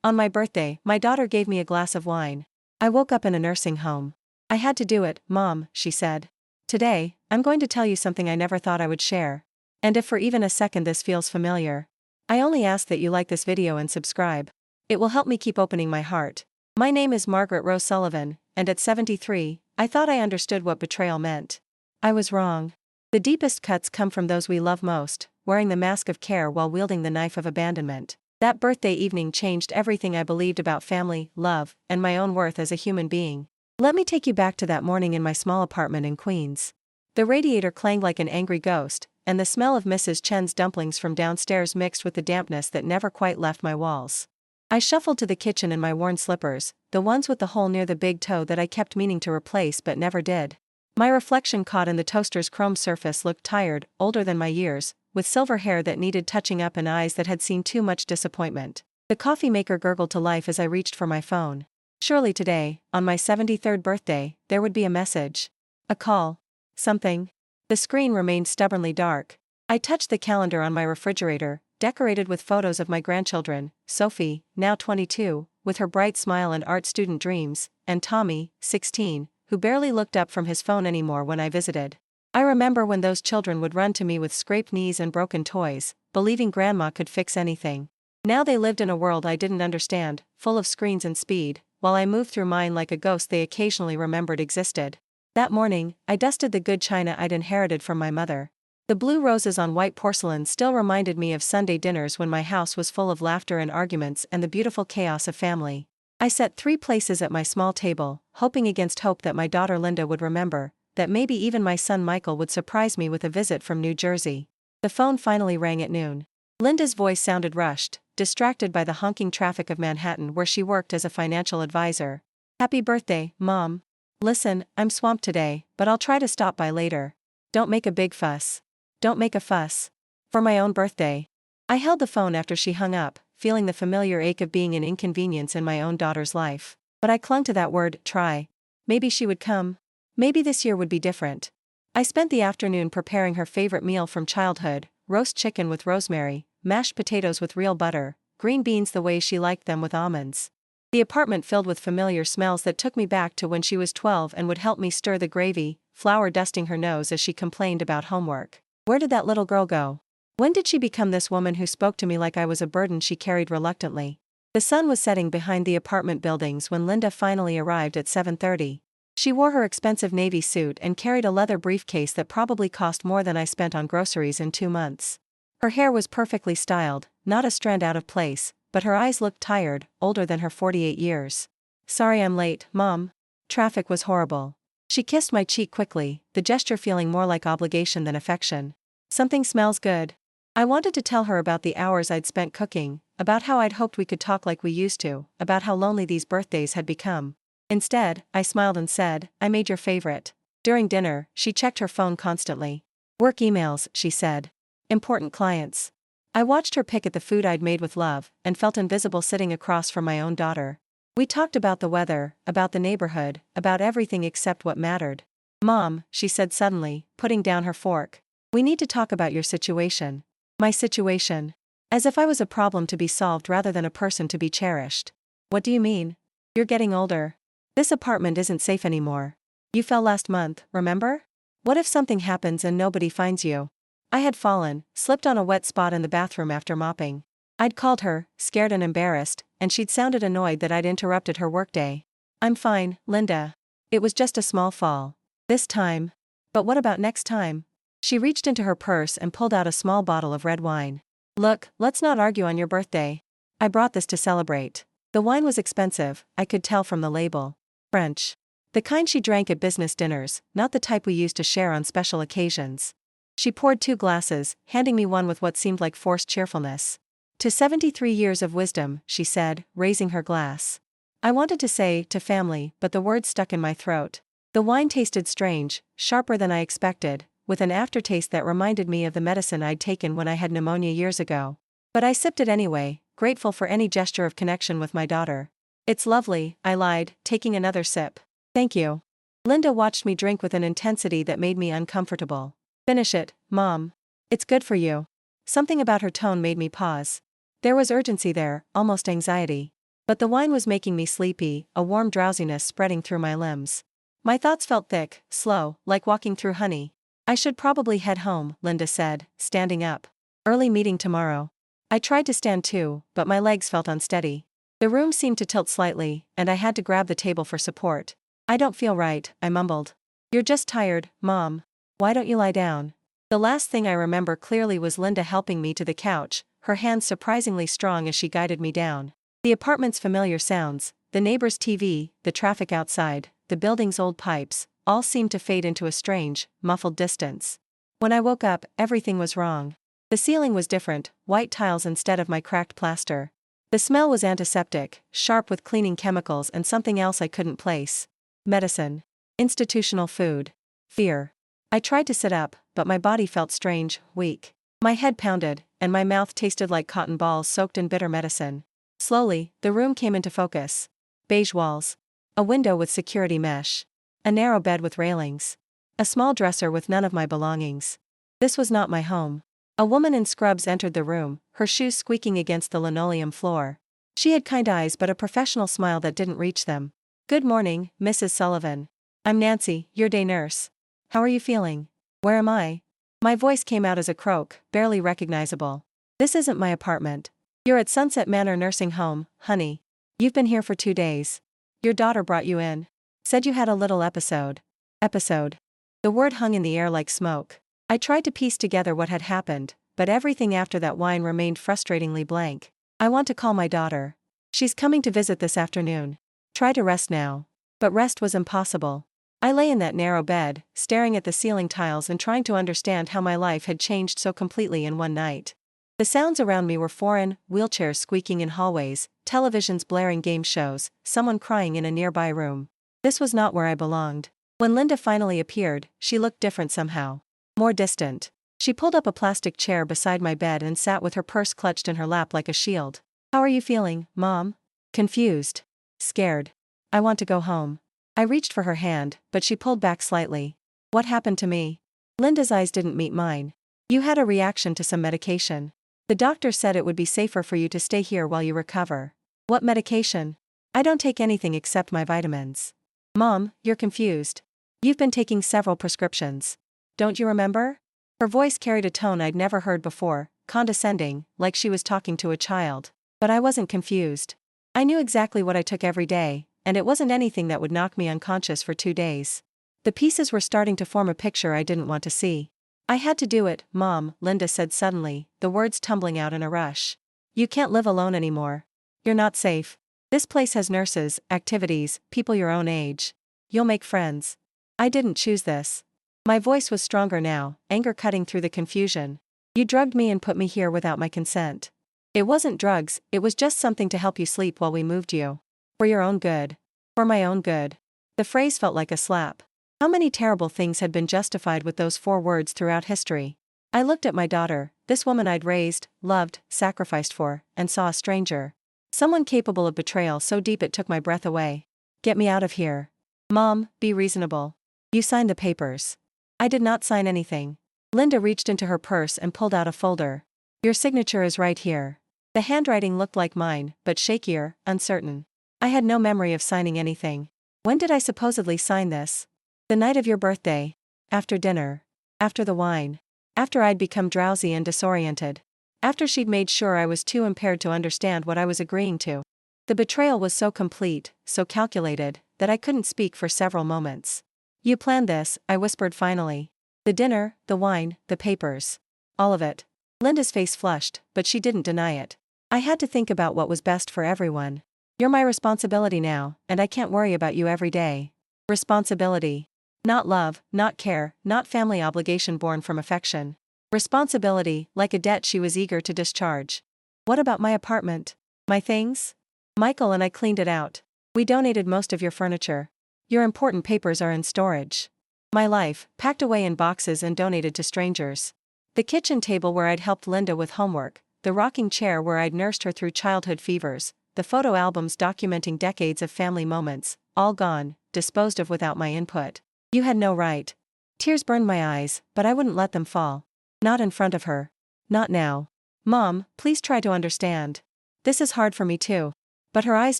On my birthday, my daughter gave me a glass of wine. I woke up in a nursing home. I had to do it, Mom, she said. Today, I'm going to tell you something I never thought I would share. And if for even a second this feels familiar, I only ask that you like this video and subscribe. It will help me keep opening my heart. My name is Margaret Rose Sullivan, and at 73, I thought I understood what betrayal meant. I was wrong. The deepest cuts come from those we love most, wearing the mask of care while wielding the knife of abandonment. That birthday evening changed everything I believed about family, love, and my own worth as a human being. Let me take you back to that morning in my small apartment in Queens. The radiator clanged like an angry ghost, and the smell of Mrs. Chen's dumplings from downstairs mixed with the dampness that never quite left my walls. I shuffled to the kitchen in my worn slippers, the ones with the hole near the big toe that I kept meaning to replace but never did. My reflection caught in the toaster's chrome surface looked tired, older than my years, with silver hair that needed touching up and eyes that had seen too much disappointment. The coffee maker gurgled to life as I reached for my phone. Surely today, on my 73rd birthday, there would be a message. A call. Something. The screen remained stubbornly dark. I touched the calendar on my refrigerator, decorated with photos of my grandchildren, Sophie, now 22, with her bright smile and art student dreams, and Tommy, 16, who barely looked up from his phone anymore when I visited. I remember when those children would run to me with scraped knees and broken toys, believing grandma could fix anything. Now they lived in a world I didn't understand, full of screens and speed, while I moved through mine like a ghost they occasionally remembered existed. That morning, I dusted the good china I'd inherited from my mother. The blue roses on white porcelain still reminded me of Sunday dinners when my house was full of laughter and arguments and the beautiful chaos of family. I set 3 places at my small table, hoping against hope that my daughter Linda would remember, that maybe even my son Michael would surprise me with a visit from New Jersey. The phone finally rang at noon. Linda's voice sounded rushed, distracted by the honking traffic of Manhattan where she worked as a financial advisor. Happy birthday, Mom. Listen, I'm swamped today, but I'll try to stop by later. Don't make a big fuss. Don't make a fuss. For my own birthday. I held the phone after she hung up, feeling the familiar ache of being an inconvenience in my own daughter's life. But I clung to that word, try. Maybe she would come. Maybe this year would be different. I spent the afternoon preparing her favorite meal from childhood, roast chicken with rosemary, mashed potatoes with real butter, green beans the way she liked them with almonds. The apartment filled with familiar smells that took me back to when she was 12 and would help me stir the gravy, flour dusting her nose as she complained about homework. Where did that little girl go? When did she become this woman who spoke to me like I was a burden she carried reluctantly? The sun was setting behind the apartment buildings when Linda finally arrived at 7:30. She wore her expensive navy suit and carried a leather briefcase that probably cost more than I spent on groceries in 2 months. Her hair was perfectly styled, not a strand out of place, but her eyes looked tired, older than her 48 years. Sorry I'm late, Mom. Traffic was horrible. She kissed my cheek quickly, the gesture feeling more like obligation than affection. Something smells good. I wanted to tell her about the hours I'd spent cooking, about how I'd hoped we could talk like we used to, about how lonely these birthdays had become. Instead, I smiled and said, I made your favorite. During dinner, she checked her phone constantly. Work emails, she said. Important clients. I watched her pick at the food I'd made with love, and felt invisible sitting across from my own daughter. We talked about the weather, about the neighborhood, about everything except what mattered. Mom, she said suddenly, putting down her fork. We need to talk about your situation. My situation. As if I was a problem to be solved rather than a person to be cherished. What do you mean? You're getting older. This apartment isn't safe anymore. You fell last month, remember? What if something happens and nobody finds you? I had fallen, slipped on a wet spot in the bathroom after mopping. I'd called her, scared and embarrassed, and she'd sounded annoyed that I'd interrupted her workday. I'm fine, Linda. It was just a small fall. This time. But what about next time? She reached into her purse and pulled out a small bottle of red wine. Look, let's not argue on your birthday. I brought this to celebrate. The wine was expensive, I could tell from the label. French. The kind she drank at business dinners, not the type we used to share on special occasions. She poured 2 glasses, handing me one with what seemed like forced cheerfulness. To 73 years of wisdom, she said, raising her glass. I wanted to say, to family, but the words stuck in my throat. The wine tasted strange, sharper than I expected, with an aftertaste that reminded me of the medicine I'd taken when I had pneumonia years ago. But I sipped it anyway, grateful for any gesture of connection with my daughter. It's lovely, I lied, taking another sip. Thank you. Linda watched me drink with an intensity that made me uncomfortable. Finish it, Mom. It's good for you. Something about her tone made me pause. There was urgency there, almost anxiety. But the wine was making me sleepy, a warm drowsiness spreading through my limbs. My thoughts felt thick, slow, like walking through honey. I should probably head home, Linda said, standing up. Early meeting tomorrow. I tried to stand too, but my legs felt unsteady. The room seemed to tilt slightly, and I had to grab the table for support. I don't feel right, I mumbled. You're just tired, Mom. Why don't you lie down? The last thing I remember clearly was Linda helping me to the couch, her hands surprisingly strong as she guided me down. The apartment's familiar sounds, the neighbor's TV, the traffic outside, the building's old pipes, all seemed to fade into a strange, muffled distance. When I woke up, everything was wrong. The ceiling was different, white tiles instead of my cracked plaster. The smell was antiseptic, sharp with cleaning chemicals and something else I couldn't place. Medicine. Institutional food. Fear. I tried to sit up, but my body felt strange, weak. My head pounded, and my mouth tasted like cotton balls soaked in bitter medicine. Slowly, the room came into focus. Beige walls. A window with security mesh. A narrow bed with railings. A small dresser with none of my belongings. This was not my home. A woman in scrubs entered the room, her shoes squeaking against the linoleum floor. She had kind eyes but a professional smile that didn't reach them. Good morning, Mrs. Sullivan. I'm Nancy, your day nurse. How are you feeling? Where am I? My voice came out as a croak, barely recognizable. This isn't my apartment. You're at Sunset Manor Nursing Home, honey. You've been here for 2 days. Your daughter brought you in. Said you had a little episode. Episode. The word hung in the air like smoke. I tried to piece together what had happened, but everything after that wine remained frustratingly blank. I want to call my daughter. She's coming to visit this afternoon. Try to rest now. But rest was impossible. I lay in that narrow bed, staring at the ceiling tiles and trying to understand how my life had changed so completely in one night. The sounds around me were foreign, wheelchairs squeaking in hallways, televisions blaring game shows, someone crying in a nearby room. This was not where I belonged. When Linda finally appeared, she looked different somehow. More distant. She pulled up a plastic chair beside my bed and sat with her purse clutched in her lap like a shield. How are you feeling, Mom? Confused. Scared. I want to go home. I reached for her hand, but she pulled back slightly. What happened to me? Linda's eyes didn't meet mine. You had a reaction to some medication. The doctor said it would be safer for you to stay here while you recover. What medication? I don't take anything except my vitamins. Mom, you're confused. You've been taking several prescriptions. Don't you remember? Her voice carried a tone I'd never heard before, condescending, like she was talking to a child. But I wasn't confused. I knew exactly what I took every day, and it wasn't anything that would knock me unconscious for 2 days. The pieces were starting to form a picture I didn't want to see. I had to do it, Mom, Linda said suddenly, the words tumbling out in a rush. You can't live alone anymore. You're not safe. This place has nurses, activities, people your own age. You'll make friends. I didn't choose this. My voice was stronger now, anger cutting through the confusion. You drugged me and put me here without my consent. It wasn't drugs, it was just something to help you sleep while we moved you. For your own good. For my own good. The phrase felt like a slap. How many terrible things had been justified with those 4 words throughout history? I looked at my daughter, this woman I'd raised, loved, sacrificed for, and saw a stranger. Someone capable of betrayal so deep it took my breath away. Get me out of here. Mom, be reasonable. You signed the papers. I did not sign anything. Linda reached into her purse and pulled out a folder. Your signature is right here. The handwriting looked like mine, but shakier, uncertain. I had no memory of signing anything. When did I supposedly sign this? The night of your birthday. After dinner. After the wine. After I'd become drowsy and disoriented. After she'd made sure I was too impaired to understand what I was agreeing to. The betrayal was so complete, so calculated, that I couldn't speak for several moments. You planned this, I whispered finally. The dinner, the wine, the papers. All of it. Linda's face flushed, but she didn't deny it. I had to think about what was best for everyone. You're my responsibility now, and I can't worry about you every day. Responsibility. Not love, not care, not family obligation born from affection. Responsibility, like a debt she was eager to discharge. What about my apartment? My things? Michael and I cleaned it out. We donated most of your furniture. Your important papers are in storage. My life, packed away in boxes and donated to strangers. The kitchen table where I'd helped Linda with homework, the rocking chair where I'd nursed her through childhood fevers, the photo albums documenting decades of family moments, all gone, disposed of without my input. You had no right. Tears burned my eyes, but I wouldn't let them fall. Not in front of her. Not now. Mom, please try to understand. This is hard for me too. But her eyes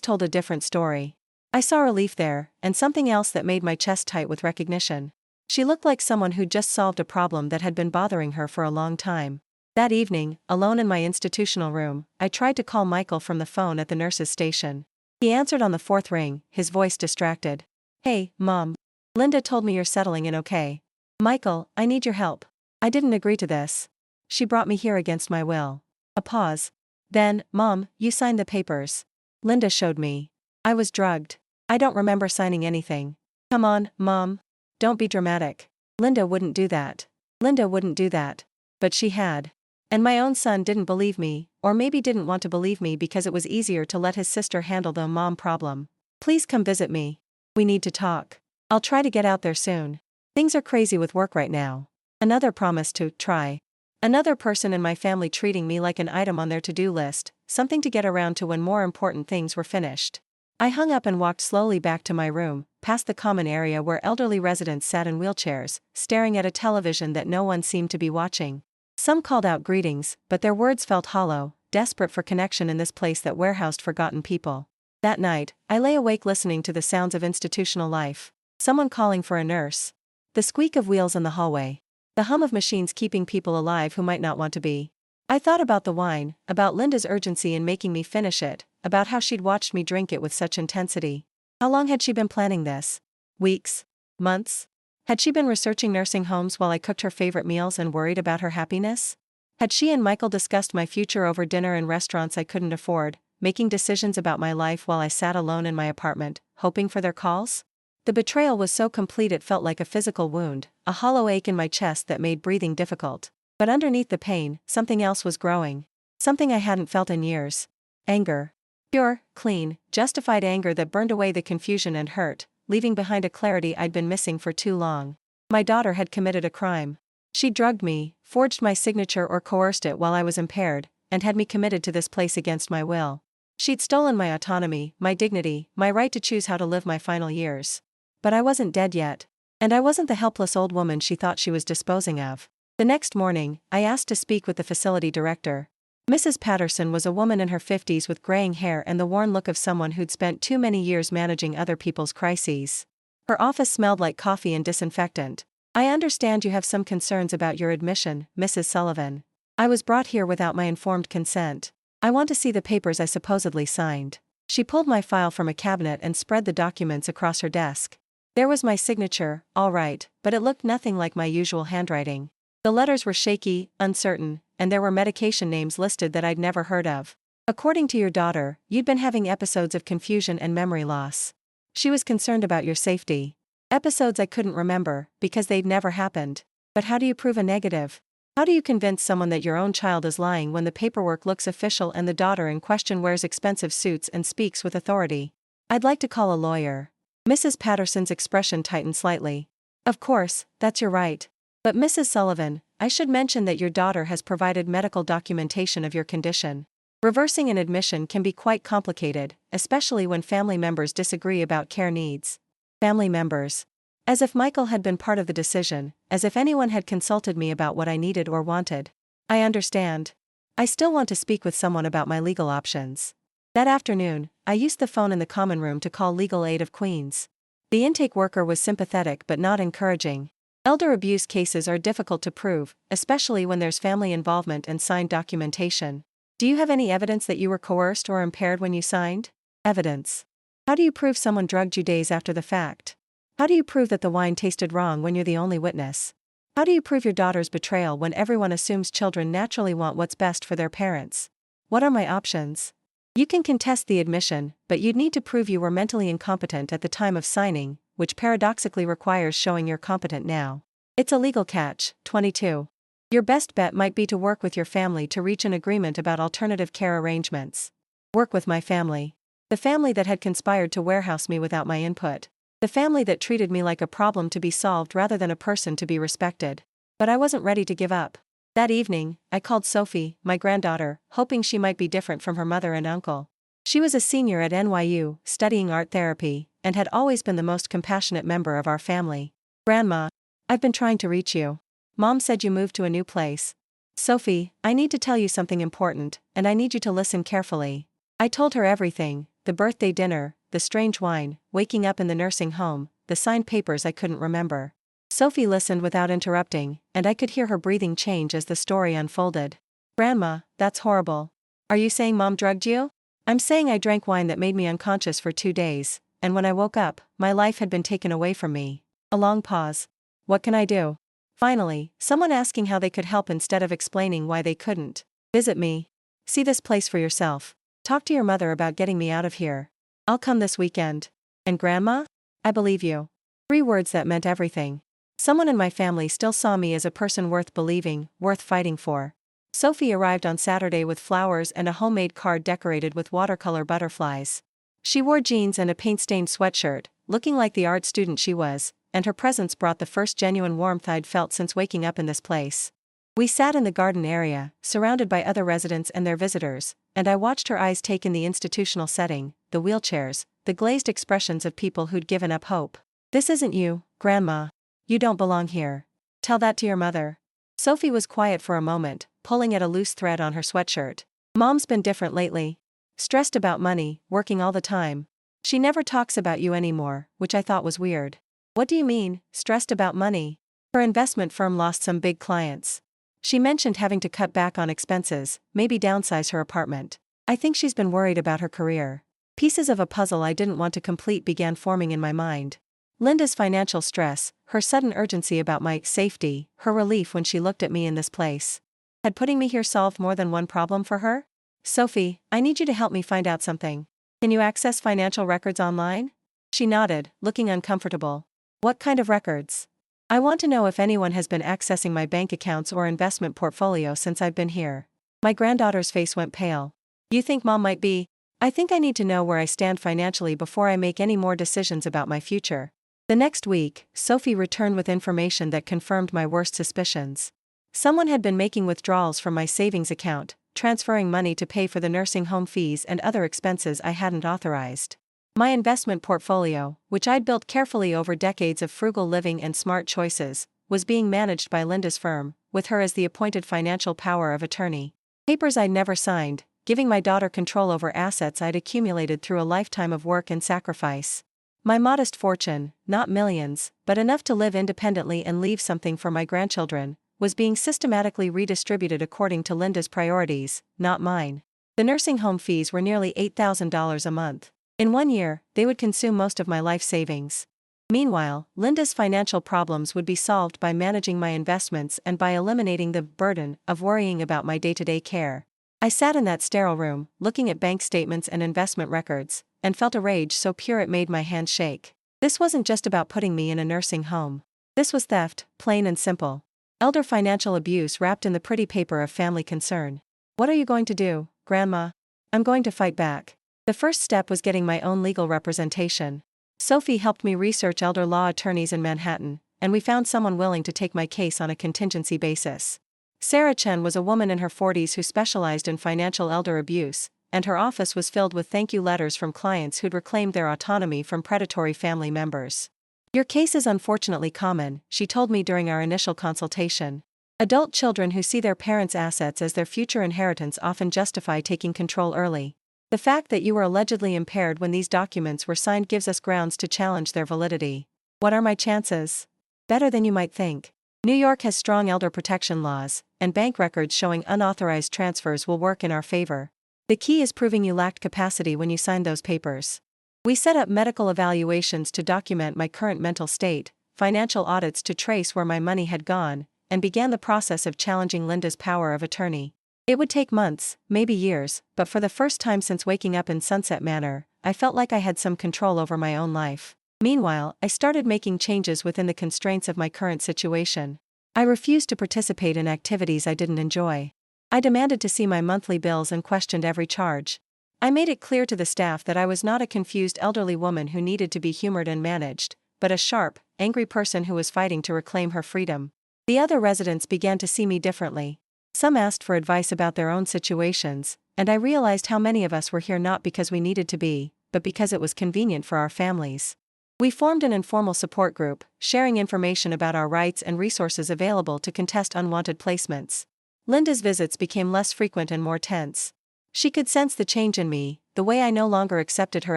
told a different story. I saw relief there, and something else that made my chest tight with recognition. She looked like someone who'd just solved a problem that had been bothering her for a long time. That evening, alone in my institutional room, I tried to call Michael from the phone at the nurse's station. He answered on the fourth ring, his voice distracted. "Hey, Mom. Linda told me you're settling in okay. Michael, I need your help. I didn't agree to this. She brought me here against my will." A pause. Then, "Mom, you signed the papers." Linda showed me. I was drugged. "I don't remember signing anything." "Come on, Mom. Don't be dramatic. Linda wouldn't do that. Linda wouldn't do that." But she had. And my own son didn't believe me, or maybe didn't want to believe me because it was easier to let his sister handle the mom problem. "Please come visit me. We need to talk. I'll try to get out there soon. Things are crazy with work right now." Another promise to try. Another person in my family treating me like an item on their to-do list, something to get around to when more important things were finished. I hung up and walked slowly back to my room, past the common area where elderly residents sat in wheelchairs, staring at a television that no one seemed to be watching. Some called out greetings, but their words felt hollow, desperate for connection in this place that warehoused forgotten people. That night, I lay awake listening to the sounds of institutional life. Someone calling for a nurse. The squeak of wheels in the hallway. The hum of machines keeping people alive who might not want to be. I thought about the wine, about Linda's urgency in making me finish it, about how she'd watched me drink it with such intensity. How long had she been planning this? Weeks? Months? Had she been researching nursing homes while I cooked her favorite meals and worried about her happiness? Had she and Michael discussed my future over dinner in restaurants I couldn't afford, making decisions about my life while I sat alone in my apartment, hoping for their calls? The betrayal was so complete it felt like a physical wound, a hollow ache in my chest that made breathing difficult. But underneath the pain, something else was growing. Something I hadn't felt in years. Anger. Pure, clean, justified anger that burned away the confusion and hurt, leaving behind a clarity I'd been missing for too long. My daughter had committed a crime. She drugged me, forged my signature or coerced it while I was impaired, and had me committed to this place against my will. She'd stolen my autonomy, my dignity, my right to choose how to live my final years. But I wasn't dead yet. And I wasn't the helpless old woman she thought she was disposing of. The next morning, I asked to speak with the facility director. Mrs. Patterson was a woman in her 50s with graying hair and the worn look of someone who'd spent too many years managing other people's crises. Her office smelled like coffee and disinfectant. "I understand you have some concerns about your admission, Mrs. Sullivan. I was brought here without my informed consent. I want to see the papers I supposedly signed." She pulled my file from a cabinet and spread the documents across her desk. There was my signature, all right, but it looked nothing like my usual handwriting. The letters were shaky, uncertain, and there were medication names listed that I'd never heard of. "According to your daughter, you'd been having episodes of confusion and memory loss. She was concerned about your safety." Episodes I couldn't remember, because they'd never happened. But how do you prove a negative? How do you convince someone that your own child is lying when the paperwork looks official and the daughter in question wears expensive suits and speaks with authority? "I'd like to call a lawyer." Mrs. Patterson's expression tightened slightly. "Of course, that's your right. But Mrs. Sullivan, I should mention that your daughter has provided medical documentation of your condition. Reversing an admission can be quite complicated, especially when family members disagree about care needs." Family members. As if Michael had been part of the decision, as if anyone had consulted me about what I needed or wanted. "I understand. I still want to speak with someone about my legal options." That afternoon, I used the phone in the common room to call Legal Aid of Queens. The intake worker was sympathetic but not encouraging. Elder abuse cases are difficult to prove, especially when there's family involvement and signed documentation. "Do you have any evidence that you were coerced or impaired when you signed?" Evidence. How do you prove someone drugged you days after the fact? How do you prove that the wine tasted wrong when you're the only witness? How do you prove your daughter's betrayal when everyone assumes children naturally want what's best for their parents? What are my options? You can contest the admission, but you'd need to prove you were mentally incompetent at the time of signing, which paradoxically requires showing you're competent now. It's a legal catch. 22. Your best bet might be to work with your family to reach an agreement about alternative care arrangements. Work with my family. The family that had conspired to warehouse me without my input. The family that treated me like a problem to be solved rather than a person to be respected. But I wasn't ready to give up. That evening, I called Sophie, my granddaughter, hoping she might be different from her mother and uncle. She was a senior at NYU, studying art therapy, and had always been the most compassionate member of our family. "Grandma, I've been trying to reach you. Mom said you moved to a new place. Sophie, I need to tell you something important, and I need you to listen carefully." I told her everything, the birthday dinner, the strange wine, waking up in the nursing home, the signed papers I couldn't remember. Sophie listened without interrupting, and I could hear her breathing change as the story unfolded. Grandma, that's horrible. Are you saying Mom drugged you? I'm saying I drank wine that made me unconscious for 2 days, and when I woke up, my life had been taken away from me. A long pause. What can I do? Finally, someone asking how they could help instead of explaining why they couldn't. Visit me. See this place for yourself. Talk to your mother about getting me out of here. I'll come this weekend. And Grandma? I believe you. 3 words that meant everything. Someone in my family still saw me as a person worth believing, worth fighting for. Sophie arrived on Saturday with flowers and a homemade card decorated with watercolor butterflies. She wore jeans and a paint-stained sweatshirt, looking like the art student she was, and her presence brought the first genuine warmth I'd felt since waking up in this place. We sat in the garden area, surrounded by other residents and their visitors, and I watched her eyes take in the institutional setting, the wheelchairs, the glazed expressions of people who'd given up hope. This isn't you, Grandma. You don't belong here. Tell that to your mother. Sophie was quiet for a moment, pulling at a loose thread on her sweatshirt. Mom's been different lately. Stressed about money, working all the time. She never talks about you anymore, which I thought was weird. What do you mean, stressed about money? Her investment firm lost some big clients. She mentioned having to cut back on expenses, maybe downsize her apartment. I think she's been worried about her career. Pieces of a puzzle I didn't want to complete began forming in my mind. Linda's financial stress, her sudden urgency about my safety, her relief when she looked at me in this place. Had putting me here solved more than one problem for her? Sophie, I need you to help me find out something. Can you access financial records online? She nodded, looking uncomfortable. What kind of records? I want to know if anyone has been accessing my bank accounts or investment portfolio since I've been here. My granddaughter's face went pale. You think Mom might be? I think I need to know where I stand financially before I make any more decisions about my future. The next week, Sophie returned with information that confirmed my worst suspicions. Someone had been making withdrawals from my savings account, transferring money to pay for the nursing home fees and other expenses I hadn't authorized. My investment portfolio, which I'd built carefully over decades of frugal living and smart choices, was being managed by Linda's firm, with her as the appointed financial power of attorney. Papers I'd never signed, giving my daughter control over assets I'd accumulated through a lifetime of work and sacrifice. My modest fortune, not millions, but enough to live independently and leave something for my grandchildren, was being systematically redistributed according to Linda's priorities, not mine. The nursing home fees were nearly $8,000 a month. In 1 year, they would consume most of my life savings. Meanwhile, Linda's financial problems would be solved by managing my investments and by eliminating the burden of worrying about my day-to-day care. I sat in that sterile room, looking at bank statements and investment records, and felt a rage so pure it made my hands shake. This wasn't just about putting me in a nursing home. This was theft, plain and simple. Elder financial abuse wrapped in the pretty paper of family concern. What are you going to do, Grandma? I'm going to fight back. The first step was getting my own legal representation. Sophie helped me research elder law attorneys in Manhattan, and we found someone willing to take my case on a contingency basis. Sarah Chen was a woman in her 40s who specialized in financial elder abuse, and her office was filled with thank you letters from clients who'd reclaimed their autonomy from predatory family members. Your case is unfortunately common, she told me during our initial consultation. Adult children who see their parents' assets as their future inheritance often justify taking control early. The fact that you were allegedly impaired when these documents were signed gives us grounds to challenge their validity. What are my chances? Better than you might think. New York has strong elder protection laws, and bank records showing unauthorized transfers will work in our favor. The key is proving you lacked capacity when you signed those papers. We set up medical evaluations to document my current mental state, financial audits to trace where my money had gone, and began the process of challenging Linda's power of attorney. It would take months, maybe years, but for the first time since waking up in Sunset Manor, I felt like I had some control over my own life. Meanwhile, I started making changes within the constraints of my current situation. I refused to participate in activities I didn't enjoy. I demanded to see my monthly bills and questioned every charge. I made it clear to the staff that I was not a confused elderly woman who needed to be humored and managed, but a sharp, angry person who was fighting to reclaim her freedom. The other residents began to see me differently. Some asked for advice about their own situations, and I realized how many of us were here not because we needed to be, but because it was convenient for our families. We formed an informal support group, sharing information about our rights and resources available to contest unwanted placements. Linda's visits became less frequent and more tense. She could sense the change in me, the way I no longer accepted her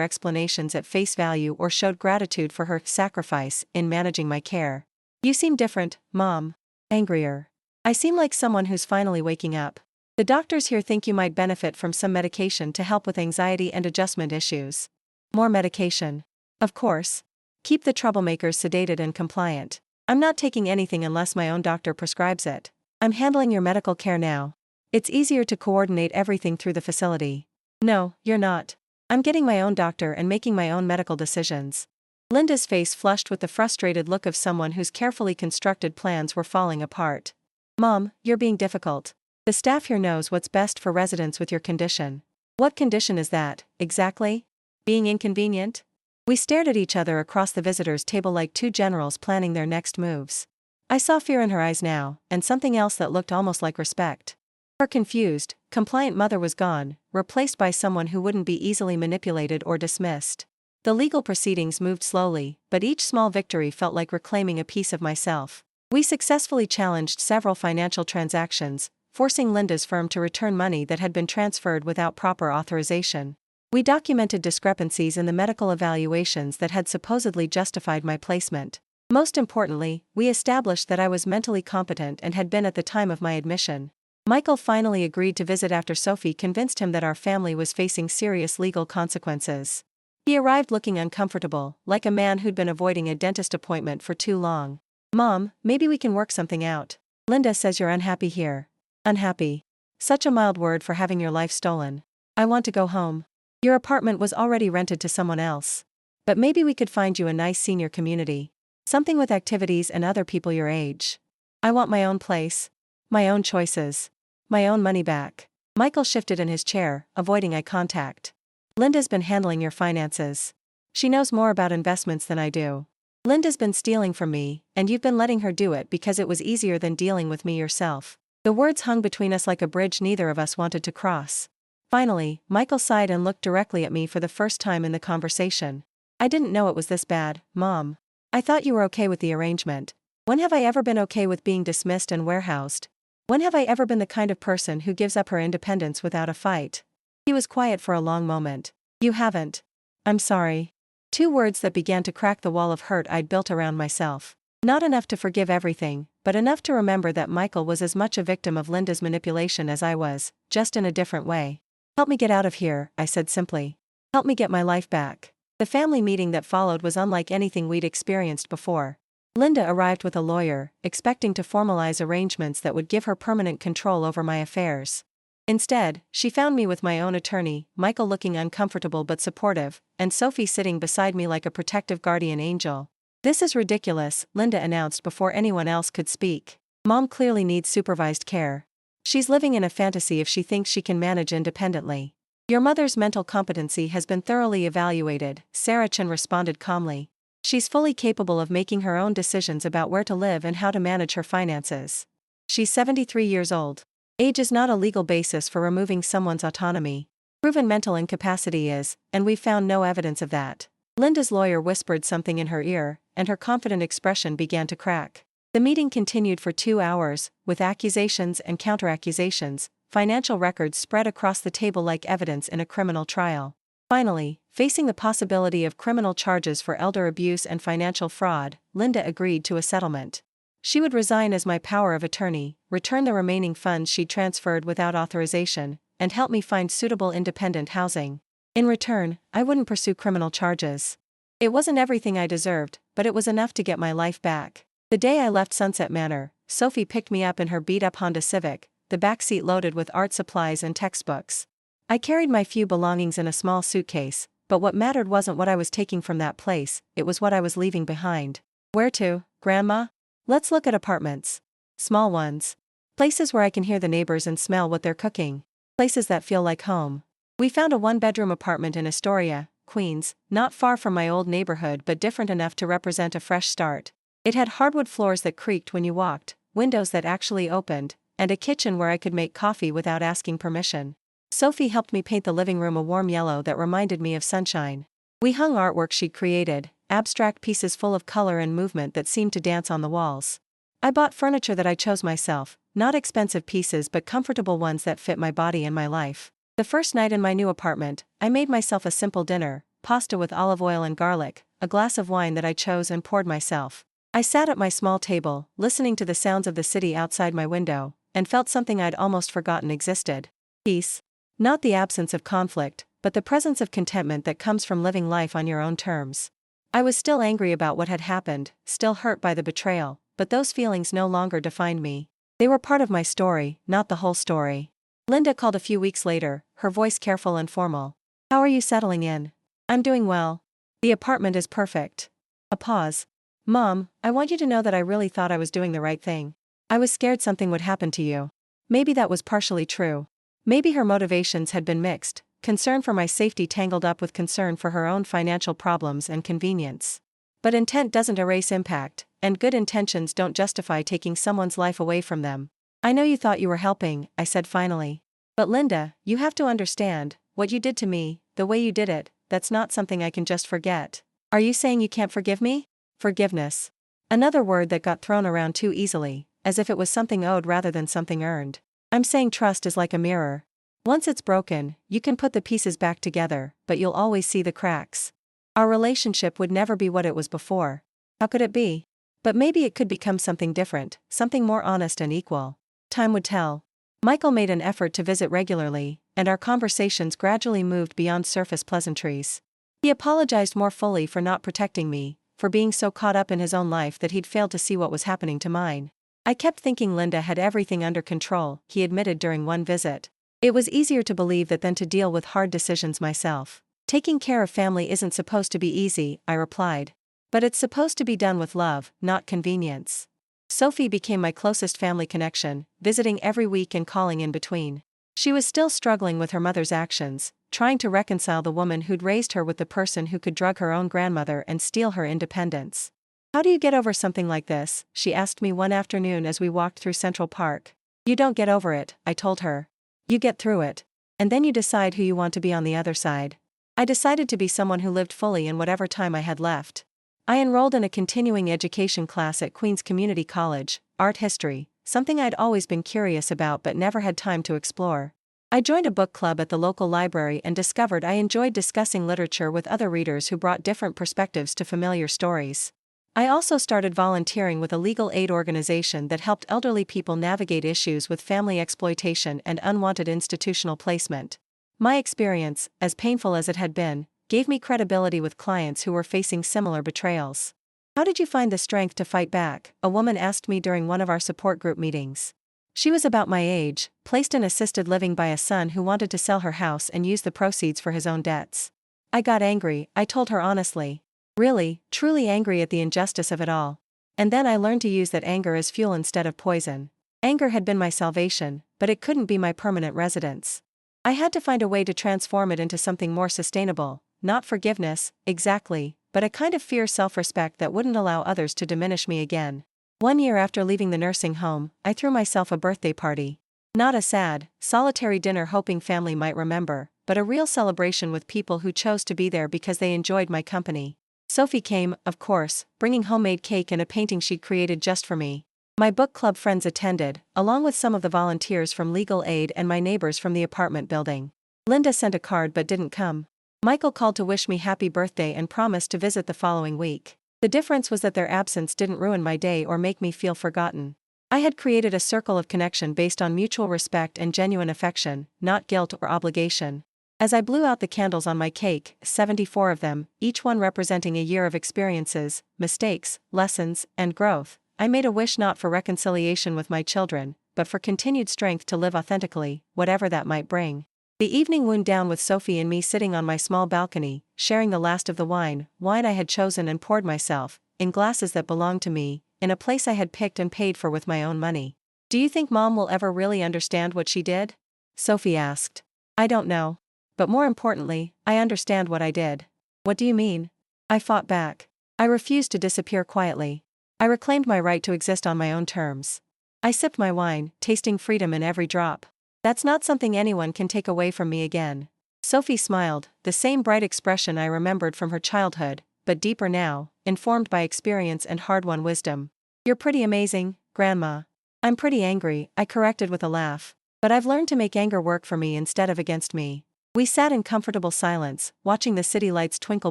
explanations at face value or showed gratitude for her sacrifice in managing my care. You seem different, Mom. Angrier. I seem like someone who's finally waking up. The doctors here think you might benefit from some medication to help with anxiety and adjustment issues. More medication. Of course. Keep the troublemakers sedated and compliant. I'm not taking anything unless my own doctor prescribes it. I'm handling your medical care now. It's easier to coordinate everything through the facility. No, you're not. I'm getting my own doctor and making my own medical decisions. Linda's face flushed with the frustrated look of someone whose carefully constructed plans were falling apart. Mom, you're being difficult. The staff here knows what's best for residents with your condition. What condition is that, exactly? Being inconvenient? We stared at each other across the visitors' table like two generals planning their next moves. I saw fear in her eyes now, and something else that looked almost like respect. Her confused, compliant mother was gone, replaced by someone who wouldn't be easily manipulated or dismissed. The legal proceedings moved slowly, but each small victory felt like reclaiming a piece of myself. We successfully challenged several financial transactions, forcing Linda's firm to return money that had been transferred without proper authorization. We documented discrepancies in the medical evaluations that had supposedly justified my placement. Most importantly, we established that I was mentally competent and had been at the time of my admission. Michael finally agreed to visit after Sophie convinced him that our family was facing serious legal consequences. He arrived looking uncomfortable, like a man who'd been avoiding a dentist appointment for too long. Mom, maybe we can work something out. Linda says you're unhappy here. Unhappy. Such a mild word for having your life stolen. I want to go home. Your apartment was already rented to someone else. But maybe we could find you a nice senior community. Something with activities and other people your age. I want my own place. My own choices. My own money back. Michael shifted in his chair, avoiding eye contact. Linda's been handling your finances. She knows more about investments than I do. Linda's been stealing from me, and you've been letting her do it because it was easier than dealing with me yourself. The words hung between us like a bridge neither of us wanted to cross. Finally, Michael sighed and looked directly at me for the first time in the conversation. I didn't know it was this bad, Mom. I thought you were okay with the arrangement. When have I ever been okay with being dismissed and warehoused? When have I ever been the kind of person who gives up her independence without a fight? He was quiet for a long moment. You haven't. I'm sorry. 2 words that began to crack the wall of hurt I'd built around myself. Not enough to forgive everything, but enough to remember that Michael was as much a victim of Linda's manipulation as I was, just in a different way. Help me get out of here, I said simply. Help me get my life back. The family meeting that followed was unlike anything we'd experienced before. Linda arrived with a lawyer, expecting to formalize arrangements that would give her permanent control over my affairs. Instead, she found me with my own attorney, Michael looking uncomfortable but supportive, and Sophie sitting beside me like a protective guardian angel. This is ridiculous, Linda announced before anyone else could speak. Mom clearly needs supervised care. She's living in a fantasy if she thinks she can manage independently. Your mother's mental competency has been thoroughly evaluated, Sarah Chen responded calmly. She's fully capable of making her own decisions about where to live and how to manage her finances. She's 73 years old. Age is not a legal basis for removing someone's autonomy. Proven mental incapacity is, and we've found no evidence of that. Linda's lawyer whispered something in her ear, and her confident expression began to crack. The meeting continued for 2 hours, with accusations and counter-accusations, financial records spread across the table like evidence in a criminal trial. Finally, facing the possibility of criminal charges for elder abuse and financial fraud, Linda agreed to a settlement. She would resign as my power of attorney, return the remaining funds she'd transferred without authorization, and help me find suitable independent housing. In return, I wouldn't pursue criminal charges. It wasn't everything I deserved, but it was enough to get my life back. The day I left Sunset Manor, Sophie picked me up in her beat-up Honda Civic, the backseat loaded with art supplies and textbooks. I carried my few belongings in a small suitcase, but what mattered wasn't what I was taking from that place, it was what I was leaving behind. Where to, Grandma? Let's look at apartments. Small ones. Places where I can hear the neighbors and smell what they're cooking. Places that feel like home. We found a 1-bedroom apartment in Astoria, Queens, not far from my old neighborhood but different enough to represent a fresh start. It had hardwood floors that creaked when you walked, windows that actually opened, and a kitchen where I could make coffee without asking permission. Sophie helped me paint the living room a warm yellow that reminded me of sunshine. We hung artwork she'd created, abstract pieces full of color and movement that seemed to dance on the walls. I bought furniture that I chose myself, not expensive pieces but comfortable ones that fit my body and my life. The first night in my new apartment, I made myself a simple dinner, pasta with olive oil and garlic, a glass of wine that I chose and poured myself. I sat at my small table, listening to the sounds of the city outside my window, and felt something I'd almost forgotten existed. Peace. Not the absence of conflict, but the presence of contentment that comes from living life on your own terms. I was still angry about what had happened, still hurt by the betrayal, but those feelings no longer defined me. They were part of my story, not the whole story. Linda called a few weeks later, her voice careful and formal. "How are you settling in?" "I'm doing well. The apartment is perfect." A pause. "Mom, I want you to know that I really thought I was doing the right thing. I was scared something would happen to you." Maybe that was partially true. Maybe her motivations had been mixed, concern for my safety tangled up with concern for her own financial problems and convenience. But intent doesn't erase impact, and good intentions don't justify taking someone's life away from them. "I know you thought you were helping," I said finally. "But Linda, you have to understand, what you did to me, the way you did it, that's not something I can just forget." "Are you saying you can't forgive me?" Forgiveness. Another word that got thrown around too easily, as if it was something owed rather than something earned. "I'm saying trust is like a mirror. Once it's broken, you can put the pieces back together, but you'll always see the cracks." Our relationship would never be what it was before. How could it be? But maybe it could become something different, something more honest and equal. Time would tell. Michael made an effort to visit regularly, and our conversations gradually moved beyond surface pleasantries. He apologized more fully for not protecting me, for being so caught up in his own life that he'd failed to see what was happening to mine. "I kept thinking Linda had everything under control," he admitted during one visit. "It was easier to believe that than to deal with hard decisions myself." "Taking care of family isn't supposed to be easy," I replied. "But it's supposed to be done with love, not convenience." Sophie became my closest family connection, visiting every week and calling in between. She was still struggling with her mother's actions, trying to reconcile the woman who'd raised her with the person who could drug her own grandmother and steal her independence. "How do you get over something like this?" she asked me one afternoon as we walked through Central Park. "You don't get over it," I told her. "You get through it. And then you decide who you want to be on the other side." I decided to be someone who lived fully in whatever time I had left. I enrolled in a continuing education class at Queen's Community College, art history, something I'd always been curious about but never had time to explore. I joined a book club at the local library and discovered I enjoyed discussing literature with other readers who brought different perspectives to familiar stories. I also started volunteering with a legal aid organization that helped elderly people navigate issues with family exploitation and unwanted institutional placement. My experience, as painful as it had been, gave me credibility with clients who were facing similar betrayals. "How did you find the strength to fight back?" a woman asked me during one of our support group meetings. She was about my age, placed in assisted living by a son who wanted to sell her house and use the proceeds for his own debts. "I got angry," I told her honestly. Really, truly angry at the injustice of it all. And then I learned to use that anger as fuel instead of poison. Anger had been my salvation, but it couldn't be my permanent residence. I had to find a way to transform it into something more sustainable. Not forgiveness, exactly, but a kind of fierce self-respect that wouldn't allow others to diminish me again. One year after leaving the nursing home, I threw myself a birthday party. Not a sad, solitary dinner hoping family might remember, but a real celebration with people who chose to be there because they enjoyed my company. Sophie came, of course, bringing homemade cake and a painting she'd created just for me. My book club friends attended, along with some of the volunteers from legal aid and my neighbors from the apartment building. Linda sent a card but didn't come. Michael called to wish me happy birthday and promised to visit the following week. The difference was that their absence didn't ruin my day or make me feel forgotten. I had created a circle of connection based on mutual respect and genuine affection, not guilt or obligation. As I blew out the candles on my cake, 74 of them, each one representing a year of experiences, mistakes, lessons, and growth, I made a wish not for reconciliation with my children, but for continued strength to live authentically, whatever that might bring. The evening wound down with Sophie and me sitting on my small balcony, sharing the last of the wine I had chosen and poured myself, in glasses that belonged to me, in a place I had picked and paid for with my own money. "Do you think Mom will ever really understand what she did?" Sophie asked. "I don't know. But more importantly, I understand what I did." "What do you mean?" I fought back. I refused to disappear quietly. I reclaimed my right to exist on my own terms. I sipped my wine, tasting freedom in every drop. "That's not something anyone can take away from me again." Sophie smiled, the same bright expression I remembered from her childhood, but deeper now, informed by experience and hard-won wisdom. "You're pretty amazing, Grandma." "I'm pretty angry," I corrected with a laugh. But I've learned to make anger work for me instead of against me. We sat in comfortable silence, watching the city lights twinkle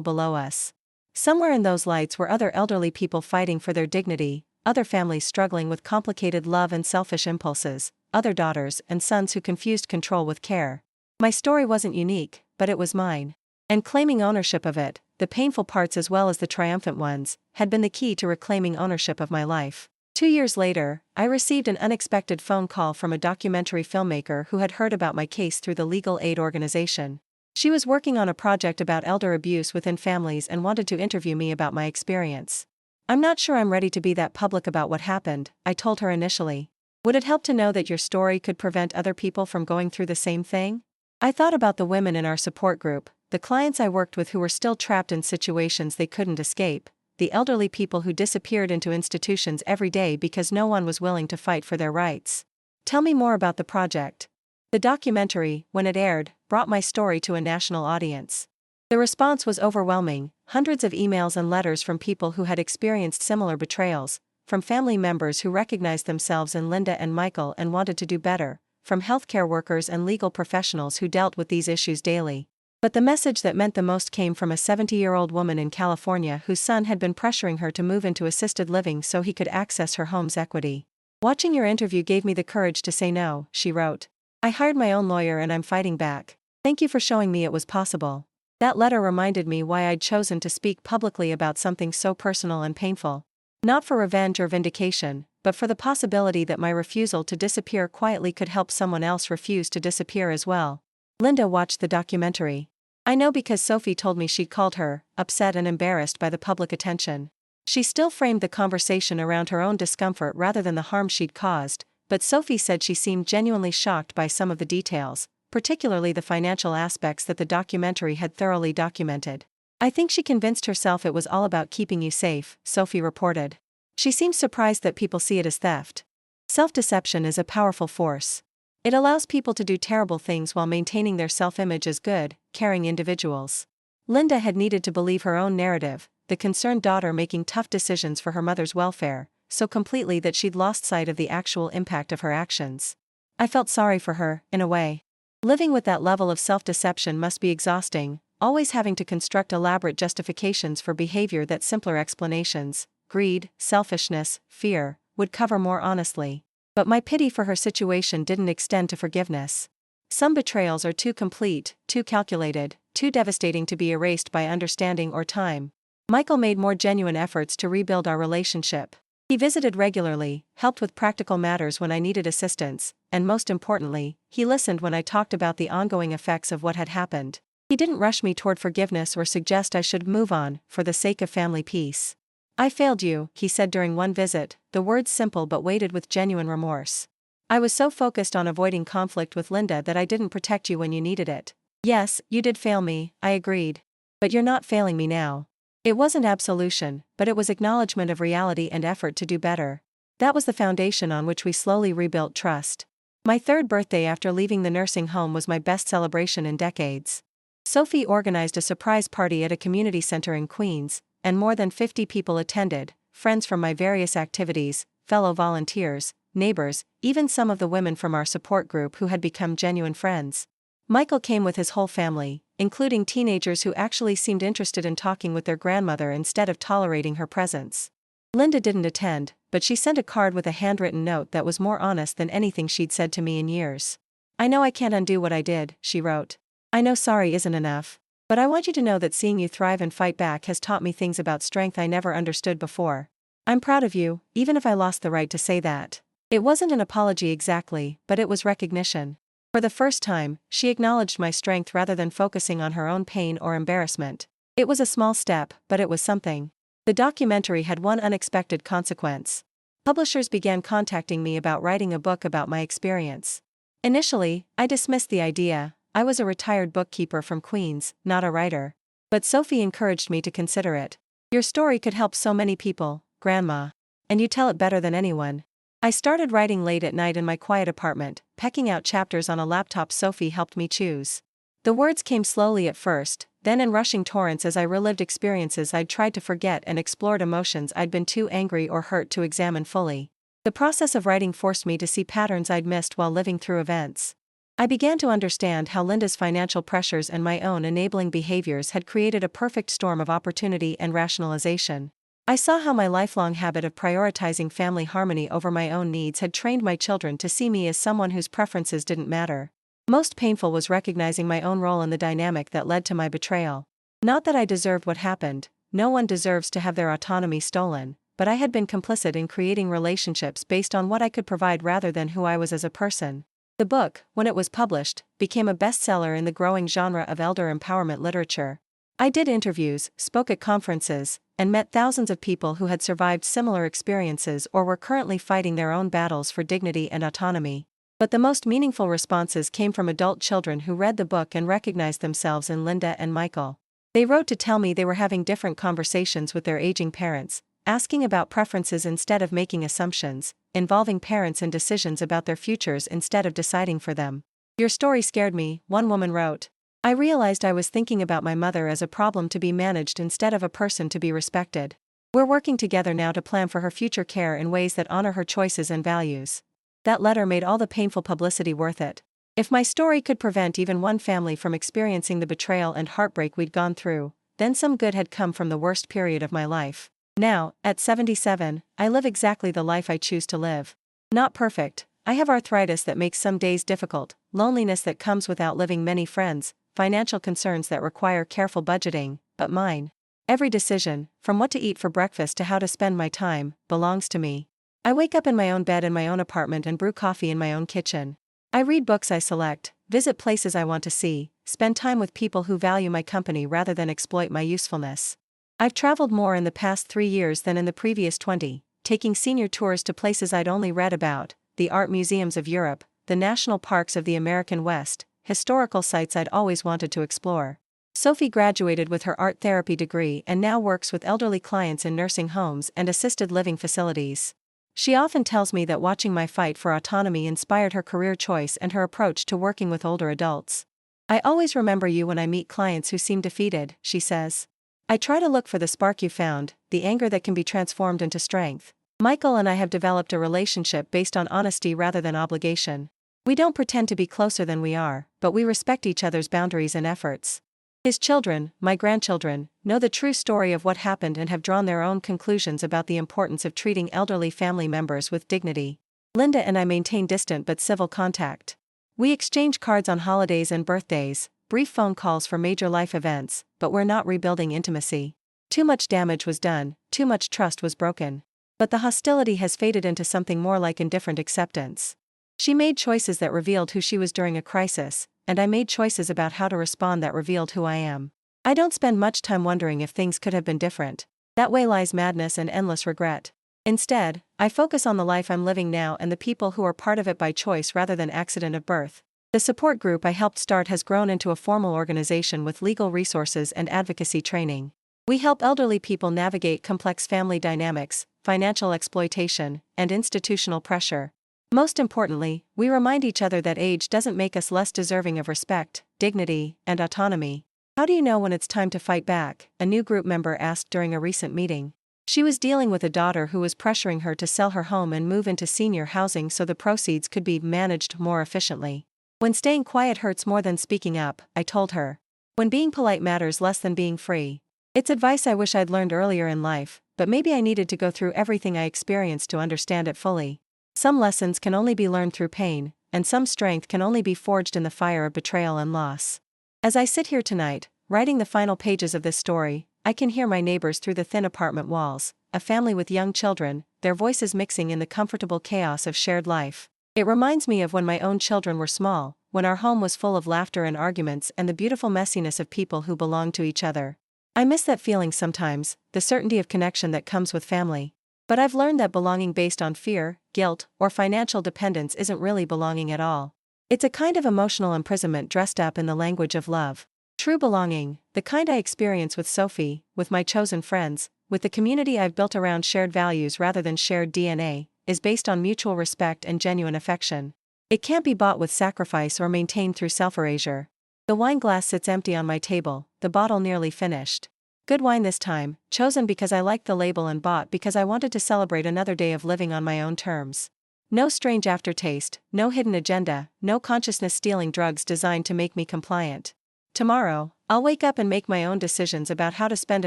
below us. Somewhere in those lights were other elderly people fighting for their dignity, other families struggling with complicated love and selfish impulses, other daughters and sons who confused control with care. My story wasn't unique, but it was mine. And claiming ownership of it, the painful parts as well as the triumphant ones, had been the key to reclaiming ownership of my life. 2 years later, I received an unexpected phone call from a documentary filmmaker who had heard about my case through the legal aid organization. She was working on a project about elder abuse within families and wanted to interview me about my experience. "I'm not sure I'm ready to be that public about what happened," I told her initially. "Would it help to know that your story could prevent other people from going through the same thing?" I thought about the women in our support group, the clients I worked with who were still trapped in situations they couldn't escape, the elderly people who disappeared into institutions every day because no one was willing to fight for their rights. "Tell me more about the project." The documentary, when it aired, brought my story to a national audience. The response was overwhelming, hundreds of emails and letters from people who had experienced similar betrayals, from family members who recognized themselves in Linda and Michael and wanted to do better, from healthcare workers and legal professionals who dealt with these issues daily. But the message that meant the most came from a 70-year-old woman in California whose son had been pressuring her to move into assisted living so he could access her home's equity. "Watching your interview gave me the courage to say no," she wrote. "I hired my own lawyer and I'm fighting back. Thank you for showing me it was possible." That letter reminded me why I'd chosen to speak publicly about something so personal and painful. Not for revenge or vindication, but for the possibility that my refusal to disappear quietly could help someone else refuse to disappear as well. Linda watched the documentary. I know because Sophie told me she'd called her, upset and embarrassed by the public attention. She still framed the conversation around her own discomfort rather than the harm she'd caused, but Sophie said she seemed genuinely shocked by some of the details, particularly the financial aspects that the documentary had thoroughly documented. "I think she convinced herself it was all about keeping you safe," Sophie reported. "She seems surprised that people see it as theft." Self-deception is a powerful force. It allows people to do terrible things while maintaining their self-image as good, caring individuals. Linda had needed to believe her own narrative, the concerned daughter making tough decisions for her mother's welfare, so completely that she'd lost sight of the actual impact of her actions. I felt sorry for her, in a way. Living with that level of self-deception must be exhausting, always having to construct elaborate justifications for behavior that simpler explanations, greed, selfishness, fear, would cover more honestly. But my pity for her situation didn't extend to forgiveness. Some betrayals are too complete, too calculated, too devastating to be erased by understanding or time. Michael made more genuine efforts to rebuild our relationship. He visited regularly, helped with practical matters when I needed assistance, and most importantly, he listened when I talked about the ongoing effects of what had happened. He didn't rush me toward forgiveness or suggest I should move on, for the sake of family peace. "I failed you," he said during one visit, the words simple but weighted with genuine remorse. "I was so focused on avoiding conflict with Linda that I didn't protect you when you needed it." "Yes, you did fail me," I agreed. "But you're not failing me now." It wasn't absolution, but it was acknowledgement of reality and effort to do better. That was the foundation on which we slowly rebuilt trust. My third birthday after leaving the nursing home was my best celebration in decades. Sophie organized a surprise party at a community center in Queens, and more than 50 people attended, friends from my various activities, fellow volunteers, neighbors, even some of the women from our support group who had become genuine friends. Michael came with his whole family, including teenagers who actually seemed interested in talking with their grandmother instead of tolerating her presence. Linda didn't attend, but she sent a card with a handwritten note that was more honest than anything she'd said to me in years. "I know I can't undo what I did," she wrote. "I know sorry isn't enough. But I want you to know that seeing you thrive and fight back has taught me things about strength I never understood before. I'm proud of you, even if I lost the right to say that." It wasn't an apology exactly, but it was recognition. For the first time, she acknowledged my strength rather than focusing on her own pain or embarrassment. It was a small step, but it was something. The documentary had one unexpected consequence. Publishers began contacting me about writing a book about my experience. Initially, I dismissed the idea. I was a retired bookkeeper from Queens, not a writer. But Sophie encouraged me to consider it. "Your story could help so many people, Grandma. And you tell it better than anyone." I started writing late at night in my quiet apartment, pecking out chapters on a laptop Sophie helped me choose. The words came slowly at first, then in rushing torrents as I relived experiences I'd tried to forget and explored emotions I'd been too angry or hurt to examine fully. The process of writing forced me to see patterns I'd missed while living through events. I began to understand how Linda's financial pressures and my own enabling behaviors had created a perfect storm of opportunity and rationalization. I saw how my lifelong habit of prioritizing family harmony over my own needs had trained my children to see me as someone whose preferences didn't matter. Most painful was recognizing my own role in the dynamic that led to my betrayal. Not that I deserved what happened, no one deserves to have their autonomy stolen, but I had been complicit in creating relationships based on what I could provide rather than who I was as a person. The book, when it was published, became a bestseller in the growing genre of elder empowerment literature. I did interviews, spoke at conferences, and met thousands of people who had survived similar experiences or were currently fighting their own battles for dignity and autonomy. But the most meaningful responses came from adult children who read the book and recognized themselves in Linda and Michael. They wrote to tell me they were having different conversations with their aging parents, asking about preferences instead of making assumptions, involving parents in decisions about their futures instead of deciding for them. "Your story scared me," one woman wrote. "I realized I was thinking about my mother as a problem to be managed instead of a person to be respected. We're working together now to plan for her future care in ways that honor her choices and values." That letter made all the painful publicity worth it. If my story could prevent even one family from experiencing the betrayal and heartbreak we'd gone through, then some good had come from the worst period of my life. Now, at 77, I live exactly the life I choose to live. Not perfect, I have arthritis that makes some days difficult, loneliness that comes with outliving many friends, financial concerns that require careful budgeting, but mine. Every decision, from what to eat for breakfast to how to spend my time, belongs to me. I wake up in my own bed in my own apartment and brew coffee in my own kitchen. I read books I select, visit places I want to see, spend time with people who value my company rather than exploit my usefulness. I've traveled more in the past 3 years than in the previous 20, taking senior tours to places I'd only read about, the art museums of Europe, the national parks of the American West, historical sites I'd always wanted to explore. Sophie graduated with her art therapy degree and now works with elderly clients in nursing homes and assisted living facilities. She often tells me that watching my fight for autonomy inspired her career choice and her approach to working with older adults. "I always remember you when I meet clients who seem defeated," she says. "I try to look for the spark you found, the anger that can be transformed into strength." Michael and I have developed a relationship based on honesty rather than obligation. We don't pretend to be closer than we are, but we respect each other's boundaries and efforts. His children, my grandchildren, know the true story of what happened and have drawn their own conclusions about the importance of treating elderly family members with dignity. Linda and I maintain distant but civil contact. We exchange cards on holidays and birthdays, brief phone calls for major life events, but we're not rebuilding intimacy. Too much damage was done, too much trust was broken. But the hostility has faded into something more like indifferent acceptance. She made choices that revealed who she was during a crisis, and I made choices about how to respond that revealed who I am. I don't spend much time wondering if things could have been different. That way lies madness and endless regret. Instead, I focus on the life I'm living now and the people who are part of it by choice rather than accident of birth. The support group I helped start has grown into a formal organization with legal resources and advocacy training. We help elderly people navigate complex family dynamics, financial exploitation, and institutional pressure. Most importantly, we remind each other that age doesn't make us less deserving of respect, dignity, and autonomy. "How do you know when it's time to fight back?" a new group member asked during a recent meeting. She was dealing with a daughter who was pressuring her to sell her home and move into senior housing so the proceeds could be managed more efficiently. "When staying quiet hurts more than speaking up," I told her. "When being polite matters less than being free." It's advice I wish I'd learned earlier in life, but maybe I needed to go through everything I experienced to understand it fully. Some lessons can only be learned through pain, and some strength can only be forged in the fire of betrayal and loss. As I sit here tonight, writing the final pages of this story, I can hear my neighbors through the thin apartment walls, a family with young children, their voices mixing in the comfortable chaos of shared life. It reminds me of when my own children were small, when our home was full of laughter and arguments and the beautiful messiness of people who belonged to each other. I miss that feeling sometimes, the certainty of connection that comes with family. But I've learned that belonging based on fear, guilt, or financial dependence isn't really belonging at all. It's a kind of emotional imprisonment dressed up in the language of love. True belonging, the kind I experience with Sophie, with my chosen friends, with the community I've built around shared values rather than shared DNA, is based on mutual respect and genuine affection. It can't be bought with sacrifice or maintained through self-erasure. The wine glass sits empty on my table, the bottle nearly finished. Good wine this time, chosen because I liked the label and bought because I wanted to celebrate another day of living on my own terms. No strange aftertaste, no hidden agenda, no consciousness-stealing drugs designed to make me compliant. Tomorrow, I'll wake up and make my own decisions about how to spend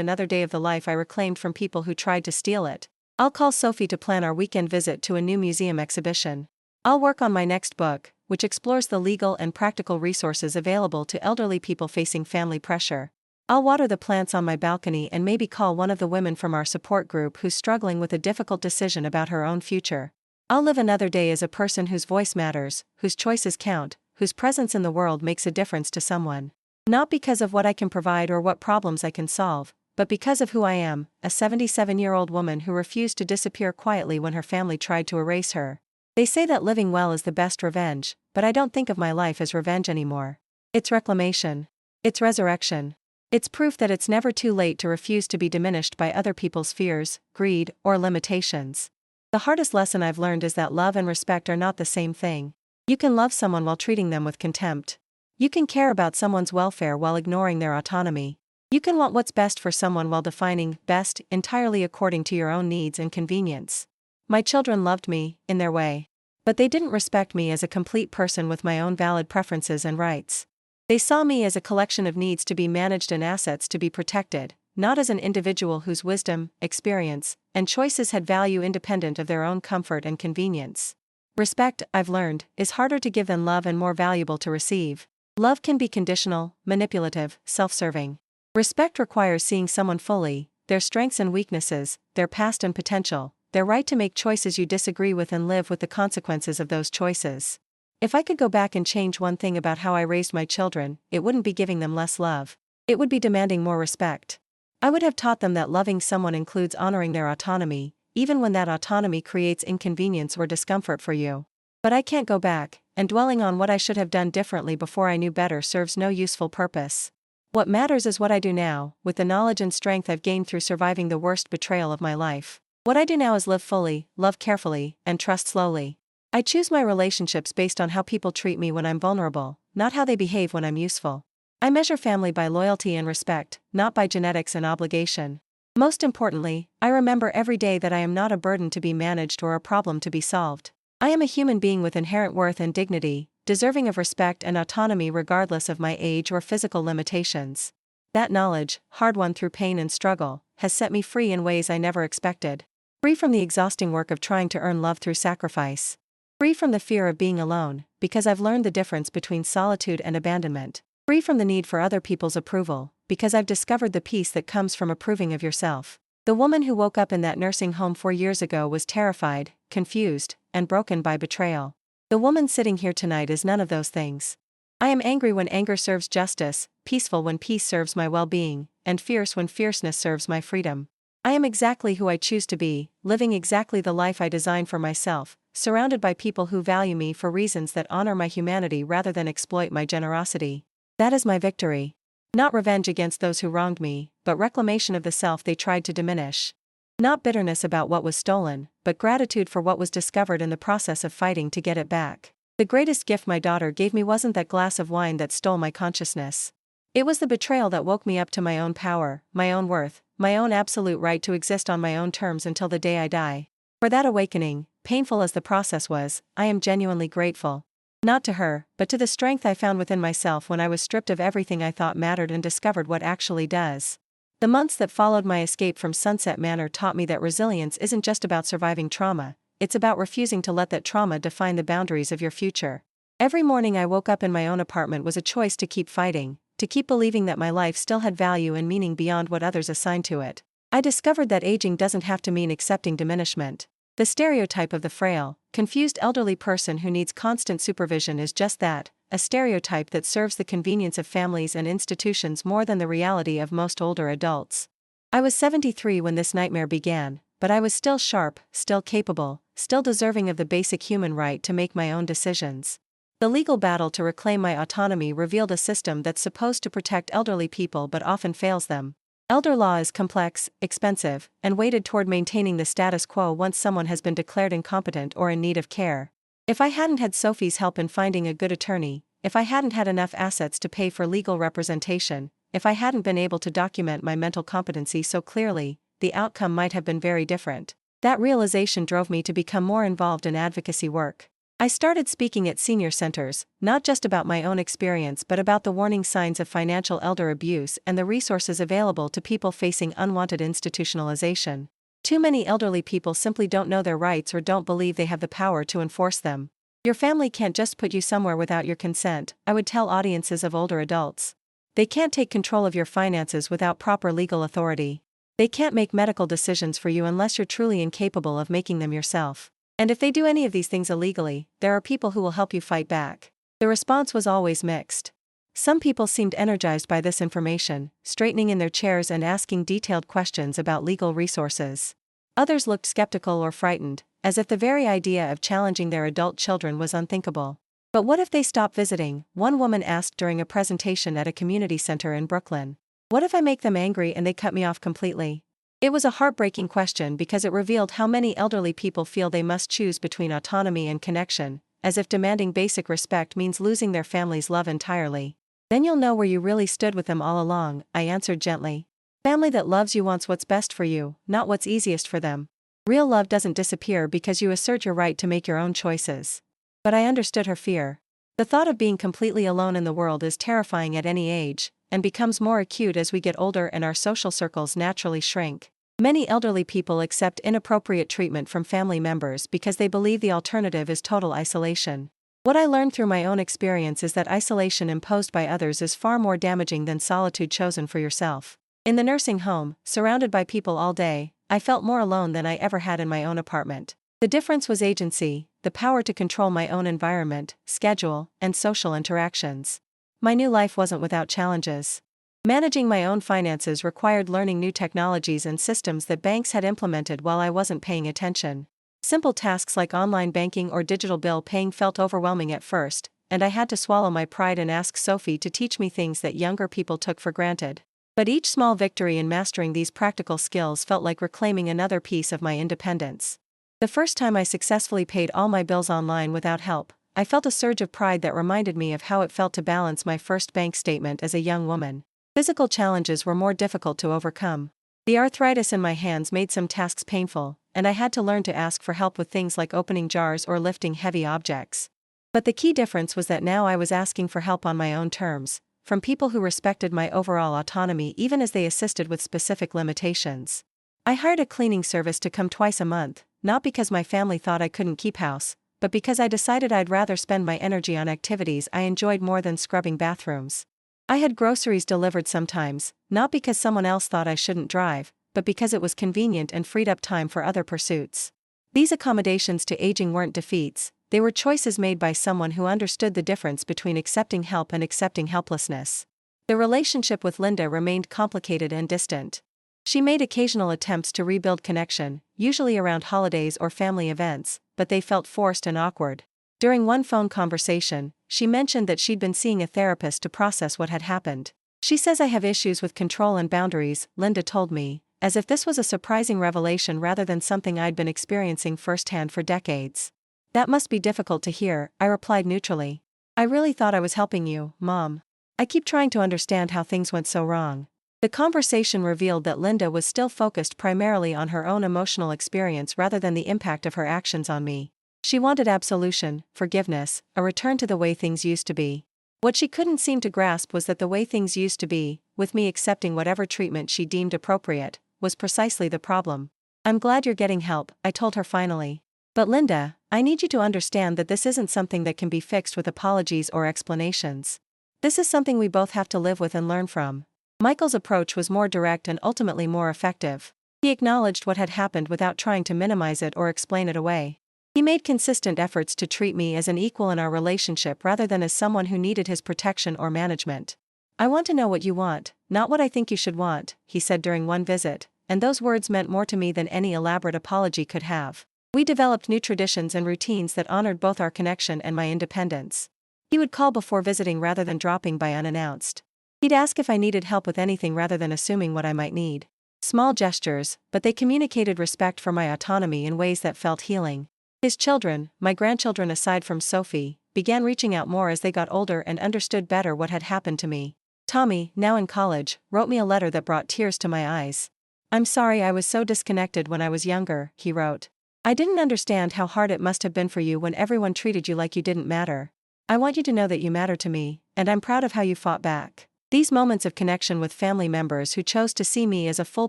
another day of the life I reclaimed from people who tried to steal it. I'll call Sophie to plan our weekend visit to a new museum exhibition. I'll work on my next book, which explores the legal and practical resources available to elderly people facing family pressure. I'll water the plants on my balcony and maybe call one of the women from our support group who's struggling with a difficult decision about her own future. I'll live another day as a person whose voice matters, whose choices count, whose presence in the world makes a difference to someone. Not because of what I can provide or what problems I can solve, but because of who I am, a 77-year-old woman who refused to disappear quietly when her family tried to erase her. They say that living well is the best revenge, but I don't think of my life as revenge anymore. It's reclamation. It's resurrection. It's proof that it's never too late to refuse to be diminished by other people's fears, greed, or limitations. The hardest lesson I've learned is that love and respect are not the same thing. You can love someone while treating them with contempt. You can care about someone's welfare while ignoring their autonomy. You can want what's best for someone while defining best entirely according to your own needs and convenience. My children loved me, in their way. But they didn't respect me as a complete person with my own valid preferences and rights. They saw me as a collection of needs to be managed and assets to be protected, not as an individual whose wisdom, experience, and choices had value independent of their own comfort and convenience. Respect, I've learned, is harder to give than love and more valuable to receive. Love can be conditional, manipulative, self-serving. Respect requires seeing someone fully, their strengths and weaknesses, their past and potential, their right to make choices you disagree with and live with the consequences of those choices. If I could go back and change one thing about how I raised my children, it wouldn't be giving them less love. It would be demanding more respect. I would have taught them that loving someone includes honoring their autonomy, even when that autonomy creates inconvenience or discomfort for you. But I can't go back, and dwelling on what I should have done differently before I knew better serves no useful purpose. What matters is what I do now, with the knowledge and strength I've gained through surviving the worst betrayal of my life. What I do now is live fully, love carefully, and trust slowly. I choose my relationships based on how people treat me when I'm vulnerable, not how they behave when I'm useful. I measure family by loyalty and respect, not by genetics and obligation. Most importantly, I remember every day that I am not a burden to be managed or a problem to be solved. I am a human being with inherent worth and dignity, deserving of respect and autonomy regardless of my age or physical limitations. That knowledge, hard-won through pain and struggle, has set me free in ways I never expected. Free from the exhausting work of trying to earn love through sacrifice. Free from the fear of being alone, because I've learned the difference between solitude and abandonment. Free from the need for other people's approval, because I've discovered the peace that comes from approving of yourself. The woman who woke up in that nursing home 4 years ago was terrified, confused, and broken by betrayal. The woman sitting here tonight is none of those things. I am angry when anger serves justice, peaceful when peace serves my well-being, and fierce when fierceness serves my freedom. I am exactly who I choose to be, living exactly the life I design for myself, surrounded by people who value me for reasons that honor my humanity rather than exploit my generosity. That is my victory. Not revenge against those who wronged me, but reclamation of the self they tried to diminish. Not bitterness about what was stolen, but gratitude for what was discovered in the process of fighting to get it back. The greatest gift my daughter gave me wasn't that glass of wine that stole my consciousness. It was the betrayal that woke me up to my own power, my own worth, my own absolute right to exist on my own terms until the day I die. For that awakening, painful as the process was, I am genuinely grateful. Not to her, but to the strength I found within myself when I was stripped of everything I thought mattered and discovered what actually does. The months that followed my escape from Sunset Manor taught me that resilience isn't just about surviving trauma, it's about refusing to let that trauma define the boundaries of your future. Every morning I woke up in my own apartment was a choice to keep fighting, to keep believing that my life still had value and meaning beyond what others assigned to it. I discovered that aging doesn't have to mean accepting diminishment. The stereotype of the frail, confused elderly person who needs constant supervision is just that, a stereotype that serves the convenience of families and institutions more than the reality of most older adults. I was 73 when this nightmare began, but I was still sharp, still capable, still deserving of the basic human right to make my own decisions. The legal battle to reclaim my autonomy revealed a system that's supposed to protect elderly people but often fails them. Elder law is complex, expensive, and weighted toward maintaining the status quo once someone has been declared incompetent or in need of care. If I hadn't had Sophie's help in finding a good attorney, if I hadn't had enough assets to pay for legal representation, if I hadn't been able to document my mental competency so clearly, the outcome might have been very different. That realization drove me to become more involved in advocacy work. I started speaking at senior centers, not just about my own experience but about the warning signs of financial elder abuse and the resources available to people facing unwanted institutionalization. Too many elderly people simply don't know their rights or don't believe they have the power to enforce them. Your family can't just put you somewhere without your consent, I would tell audiences of older adults. They can't take control of your finances without proper legal authority. They can't make medical decisions for you unless you're truly incapable of making them yourself. And if they do any of these things illegally, there are people who will help you fight back. The response was always mixed. Some people seemed energized by this information, straightening in their chairs and asking detailed questions about legal resources. Others looked skeptical or frightened, as if the very idea of challenging their adult children was unthinkable. But what if they stop visiting? One woman asked during a presentation at a community center in Brooklyn. What if I make them angry and they cut me off completely? It was a heartbreaking question because it revealed how many elderly people feel they must choose between autonomy and connection, as if demanding basic respect means losing their family's love entirely. Then you'll know where you really stood with them all along, I answered gently. Family that loves you wants what's best for you, not what's easiest for them. Real love doesn't disappear because you assert your right to make your own choices. But I understood her fear. The thought of being completely alone in the world is terrifying at any age, and becomes more acute as we get older and our social circles naturally shrink. Many elderly people accept inappropriate treatment from family members because they believe the alternative is total isolation. What I learned through my own experience is that isolation imposed by others is far more damaging than solitude chosen for yourself. In the nursing home, surrounded by people all day, I felt more alone than I ever had in my own apartment. The difference was agency, the power to control my own environment, schedule, and social interactions. My new life wasn't without challenges. Managing my own finances required learning new technologies and systems that banks had implemented while I wasn't paying attention. Simple tasks like online banking or digital bill paying felt overwhelming at first, and I had to swallow my pride and ask Sophie to teach me things that younger people took for granted. But each small victory in mastering these practical skills felt like reclaiming another piece of my independence. The first time I successfully paid all my bills online without help, I felt a surge of pride that reminded me of how it felt to balance my first bank statement as a young woman. Physical challenges were more difficult to overcome. The arthritis in my hands made some tasks painful, and I had to learn to ask for help with things like opening jars or lifting heavy objects. But the key difference was that now I was asking for help on my own terms, from people who respected my overall autonomy even as they assisted with specific limitations. I hired a cleaning service to come twice a month, not because my family thought I couldn't keep house, but because I decided I'd rather spend my energy on activities I enjoyed more than scrubbing bathrooms. I had groceries delivered sometimes, not because someone else thought I shouldn't drive, but because it was convenient and freed up time for other pursuits. These accommodations to aging weren't defeats, they were choices made by someone who understood the difference between accepting help and accepting helplessness. The relationship with Linda remained complicated and distant. She made occasional attempts to rebuild connection, usually around holidays or family events, but they felt forced and awkward. During one phone conversation, she mentioned that she'd been seeing a therapist to process what had happened. She says I have issues with control and boundaries, Linda told me, as if this was a surprising revelation rather than something I'd been experiencing firsthand for decades. That must be difficult to hear, I replied neutrally. I really thought I was helping you, Mom. I keep trying to understand how things went so wrong. The conversation revealed that Linda was still focused primarily on her own emotional experience rather than the impact of her actions on me. She wanted absolution, forgiveness, a return to the way things used to be. What she couldn't seem to grasp was that the way things used to be, with me accepting whatever treatment she deemed appropriate, was precisely the problem. I'm glad you're getting help, I told her finally. But Linda, I need you to understand that this isn't something that can be fixed with apologies or explanations. This is something we both have to live with and learn from. Michael's approach was more direct and ultimately more effective. He acknowledged what had happened without trying to minimize it or explain it away. He made consistent efforts to treat me as an equal in our relationship rather than as someone who needed his protection or management. I want to know what you want, not what I think you should want, he said during one visit, and those words meant more to me than any elaborate apology could have. We developed new traditions and routines that honored both our connection and my independence. He would call before visiting rather than dropping by unannounced. He'd ask if I needed help with anything rather than assuming what I might need. Small gestures, but they communicated respect for my autonomy in ways that felt healing. His children, my grandchildren aside from Sophie, began reaching out more as they got older and understood better what had happened to me. Tommy, now in college, wrote me a letter that brought tears to my eyes. "I'm sorry I was so disconnected when I was younger," he wrote. "I didn't understand how hard it must have been for you when everyone treated you like you didn't matter. I want you to know that you matter to me, and I'm proud of how you fought back." These moments of connection with family members who chose to see me as a full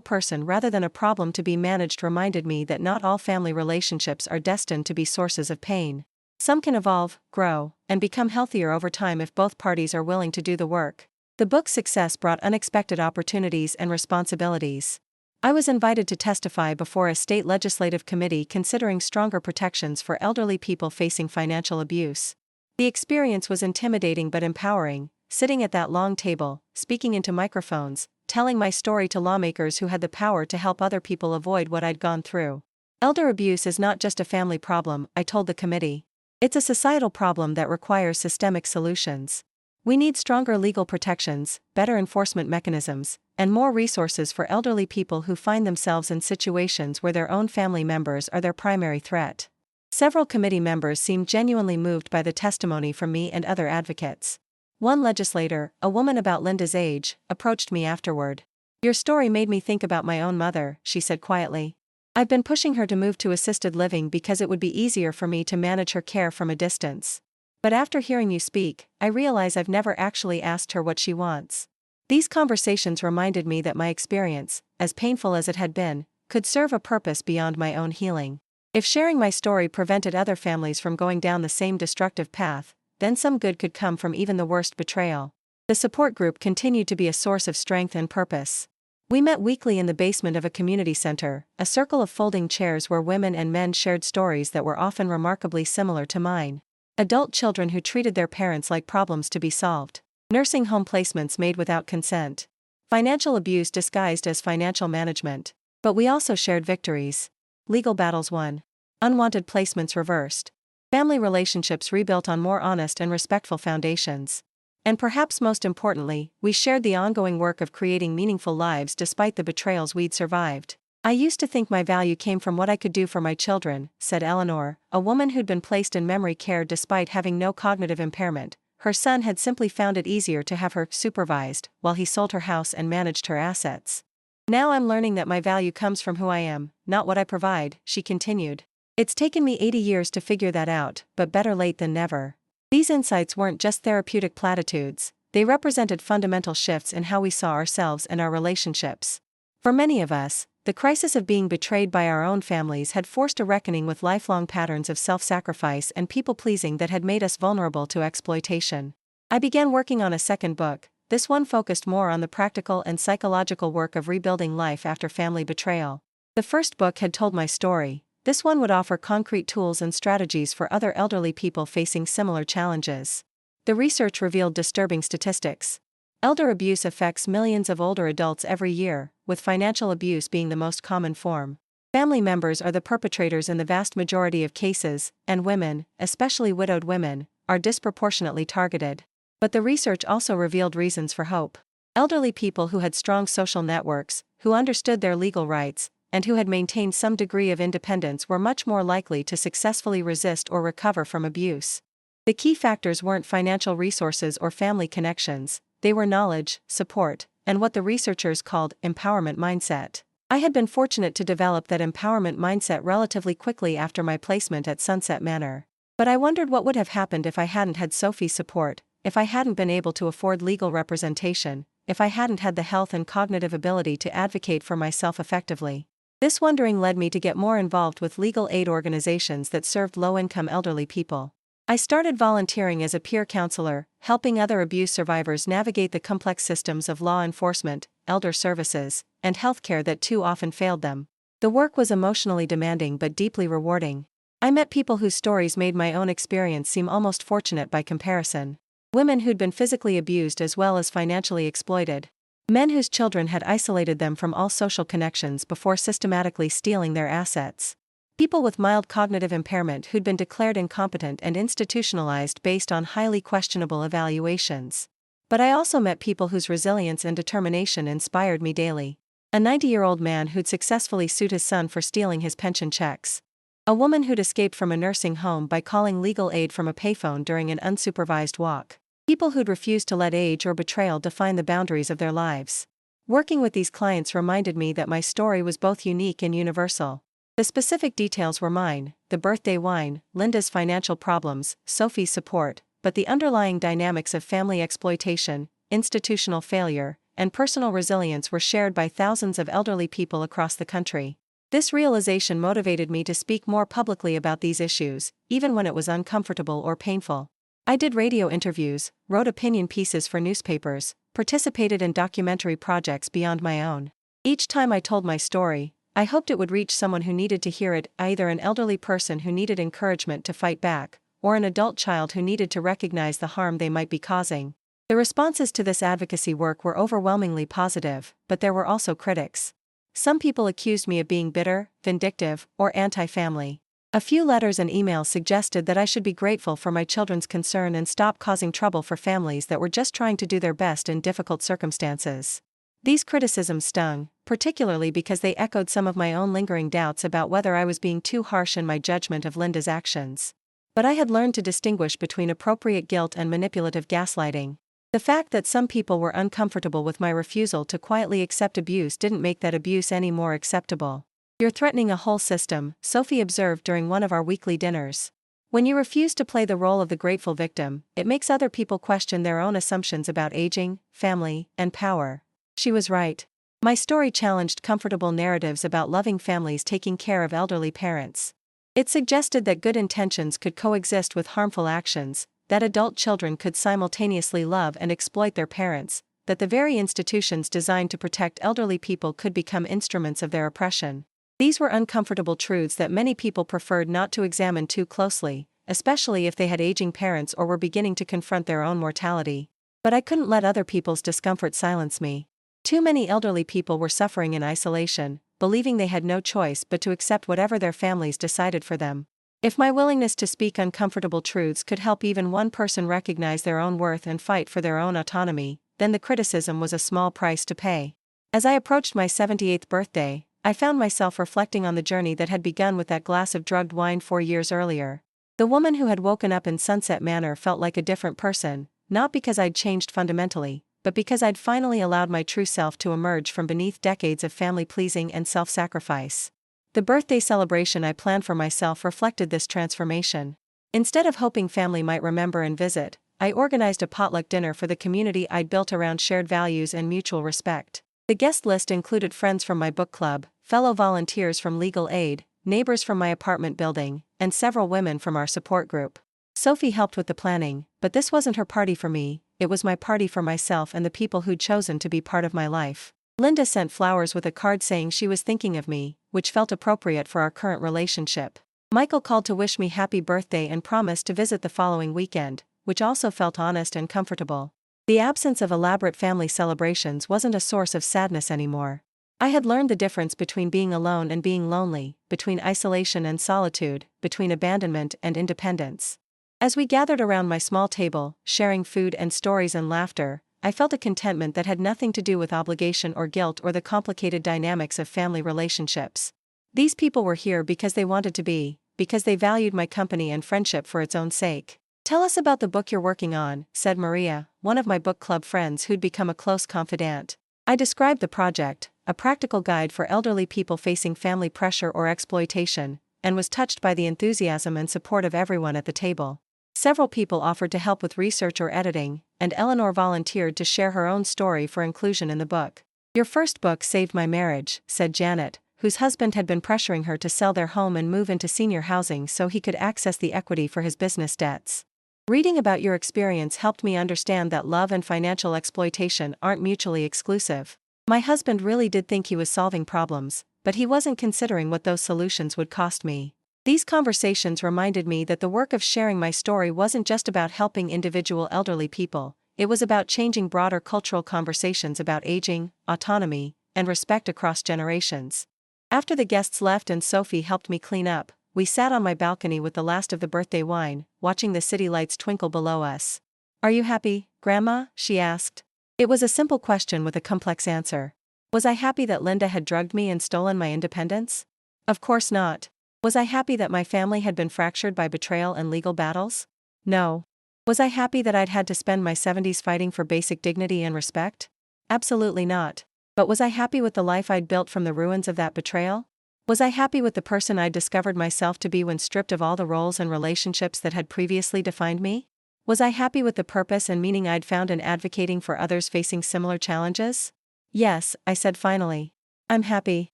person rather than a problem to be managed reminded me that not all family relationships are destined to be sources of pain. Some can evolve, grow, and become healthier over time if both parties are willing to do the work. The book's success brought unexpected opportunities and responsibilities. I was invited to testify before a state legislative committee considering stronger protections for elderly people facing financial abuse. The experience was intimidating but empowering, sitting at that long table, speaking into microphones, telling my story to lawmakers who had the power to help other people avoid what I'd gone through. Elder abuse is not just a family problem, I told the committee. It's a societal problem that requires systemic solutions. We need stronger legal protections, better enforcement mechanisms, and more resources for elderly people who find themselves in situations where their own family members are their primary threat. Several committee members seemed genuinely moved by the testimony from me and other advocates. One legislator, a woman about Linda's age, approached me afterward. "Your story made me think about my own mother," she said quietly. "I've been pushing her to move to assisted living because it would be easier for me to manage her care from a distance. But after hearing you speak, I realize I've never actually asked her what she wants." These conversations reminded me that my experience, as painful as it had been, could serve a purpose beyond my own healing. If sharing my story prevented other families from going down the same destructive path, then some good could come from even the worst betrayal. The support group continued to be a source of strength and purpose. We met weekly in the basement of a community center, a circle of folding chairs where women and men shared stories that were often remarkably similar to mine. Adult children who treated their parents like problems to be solved. Nursing home placements made without consent. Financial abuse disguised as financial management. But we also shared victories. Legal battles won. Unwanted placements reversed. Family relationships rebuilt on more honest and respectful foundations. And perhaps most importantly, we shared the ongoing work of creating meaningful lives despite the betrayals we'd survived. "I used to think my value came from what I could do for my children," said Eleanor, a woman who'd been placed in memory care despite having no cognitive impairment. Her son had simply found it easier to have her supervised while he sold her house and managed her assets. "Now I'm learning that my value comes from who I am, not what I provide," she continued. "It's taken me 80 years to figure that out, but better late than never." These insights weren't just therapeutic platitudes, they represented fundamental shifts in how we saw ourselves and our relationships. For many of us, the crisis of being betrayed by our own families had forced a reckoning with lifelong patterns of self-sacrifice and people-pleasing that had made us vulnerable to exploitation. I began working on a second book, this one focused more on the practical and psychological work of rebuilding life after family betrayal. The first book had told my story, this one would offer concrete tools and strategies for other elderly people facing similar challenges. The research revealed disturbing statistics. Elder abuse affects millions of older adults every year, with financial abuse being the most common form. Family members are the perpetrators in the vast majority of cases, and women, especially widowed women, are disproportionately targeted. But the research also revealed reasons for hope. Elderly people who had strong social networks, who understood their legal rights, and who had maintained some degree of independence were much more likely to successfully resist or recover from abuse. The key factors weren't financial resources or family connections, they were knowledge, support, and what the researchers called empowerment mindset. I had been fortunate to develop that empowerment mindset relatively quickly after my placement at Sunset Manor. But I wondered what would have happened if I hadn't had Sophie's support, if I hadn't been able to afford legal representation, if I hadn't had the health and cognitive ability to advocate for myself effectively. This wondering led me to get more involved with legal aid organizations that served low-income elderly people. I started volunteering as a peer counselor, helping other abuse survivors navigate the complex systems of law enforcement, elder services, and healthcare that too often failed them. The work was emotionally demanding but deeply rewarding. I met people whose stories made my own experience seem almost fortunate by comparison. Women who'd been physically abused as well as financially exploited. Men whose children had isolated them from all social connections before systematically stealing their assets. People with mild cognitive impairment who'd been declared incompetent and institutionalized based on highly questionable evaluations. But I also met people whose resilience and determination inspired me daily. A 90-year-old man who'd successfully sued his son for stealing his pension checks. A woman who'd escaped from a nursing home by calling legal aid from a payphone during an unsupervised walk. People who'd refused to let age or betrayal define the boundaries of their lives. Working with these clients reminded me that my story was both unique and universal. The specific details were mine: the birthday wine, Linda's financial problems, Sophie's support, but the underlying dynamics of family exploitation, institutional failure, and personal resilience were shared by thousands of elderly people across the country. This realization motivated me to speak more publicly about these issues, even when it was uncomfortable or painful. I did radio interviews, wrote opinion pieces for newspapers, participated in documentary projects beyond my own. Each time I told my story, I hoped it would reach someone who needed to hear it, either an elderly person who needed encouragement to fight back, or an adult child who needed to recognize the harm they might be causing. The responses to this advocacy work were overwhelmingly positive, but there were also critics. Some people accused me of being bitter, vindictive, or anti-family. A few letters and emails suggested that I should be grateful for my children's concern and stop causing trouble for families that were just trying to do their best in difficult circumstances. These criticisms stung, particularly because they echoed some of my own lingering doubts about whether I was being too harsh in my judgment of Linda's actions. But I had learned to distinguish between appropriate guilt and manipulative gaslighting. The fact that some people were uncomfortable with my refusal to quietly accept abuse didn't make that abuse any more acceptable. "You're threatening a whole system," Sophie observed during one of our weekly dinners. "When you refuse to play the role of the grateful victim, it makes other people question their own assumptions about aging, family, and power." She was right. My story challenged comfortable narratives about loving families taking care of elderly parents. It suggested that good intentions could coexist with harmful actions, that adult children could simultaneously love and exploit their parents, that the very institutions designed to protect elderly people could become instruments of their oppression. These were uncomfortable truths that many people preferred not to examine too closely, especially if they had aging parents or were beginning to confront their own mortality. But I couldn't let other people's discomfort silence me. Too many elderly people were suffering in isolation, believing they had no choice but to accept whatever their families decided for them. If my willingness to speak uncomfortable truths could help even one person recognize their own worth and fight for their own autonomy, then the criticism was a small price to pay. As I approached my 78th birthday, I found myself reflecting on the journey that had begun with that glass of drugged wine 4 years earlier. The woman who had woken up in Sunset Manor felt like a different person, not because I'd changed fundamentally, but because I'd finally allowed my true self to emerge from beneath decades of family-pleasing and self-sacrifice. The birthday celebration I planned for myself reflected this transformation. Instead of hoping family might remember and visit, I organized a potluck dinner for the community I'd built around shared values and mutual respect. The guest list included friends from my book club, fellow volunteers from legal aid, neighbors from my apartment building, and several women from our support group. Sophie helped with the planning, but this wasn't her party for me, it was my party for myself and the people who'd chosen to be part of my life. Linda sent flowers with a card saying she was thinking of me, which felt appropriate for our current relationship. Michael called to wish me happy birthday and promised to visit the following weekend, which also felt honest and comfortable. The absence of elaborate family celebrations wasn't a source of sadness anymore. I had learned the difference between being alone and being lonely, between isolation and solitude, between abandonment and independence. As we gathered around my small table, sharing food and stories and laughter, I felt a contentment that had nothing to do with obligation or guilt or the complicated dynamics of family relationships. These people were here because they wanted to be, because they valued my company and friendship for its own sake. "Tell us about the book you're working on," said Maria, one of my book club friends who'd become a close confidant. I described the project, a practical guide for elderly people facing family pressure or exploitation, and was touched by the enthusiasm and support of everyone at the table. Several people offered to help with research or editing, and Eleanor volunteered to share her own story for inclusion in the book. "Your first book saved my marriage," said Janet, whose husband had been pressuring her to sell their home and move into senior housing so he could access the equity for his business debts. "Reading about your experience helped me understand that love and financial exploitation aren't mutually exclusive. My husband really did think he was solving problems, but he wasn't considering what those solutions would cost me." These conversations reminded me that the work of sharing my story wasn't just about helping individual elderly people, it was about changing broader cultural conversations about aging, autonomy, and respect across generations. After the guests left and Sophie helped me clean up, we sat on my balcony with the last of the birthday wine, watching the city lights twinkle below us. "Are you happy, Grandma?" she asked. It was a simple question with a complex answer. Was I happy that Linda had drugged me and stolen my independence? Of course not. Was I happy that my family had been fractured by betrayal and legal battles? No. Was I happy that I'd had to spend my 70s fighting for basic dignity and respect? Absolutely not. But was I happy with the life I'd built from the ruins of that betrayal? Was I happy with the person I'd discovered myself to be when stripped of all the roles and relationships that had previously defined me? Was I happy with the purpose and meaning I'd found in advocating for others facing similar challenges? Yes, I said finally. I'm happy.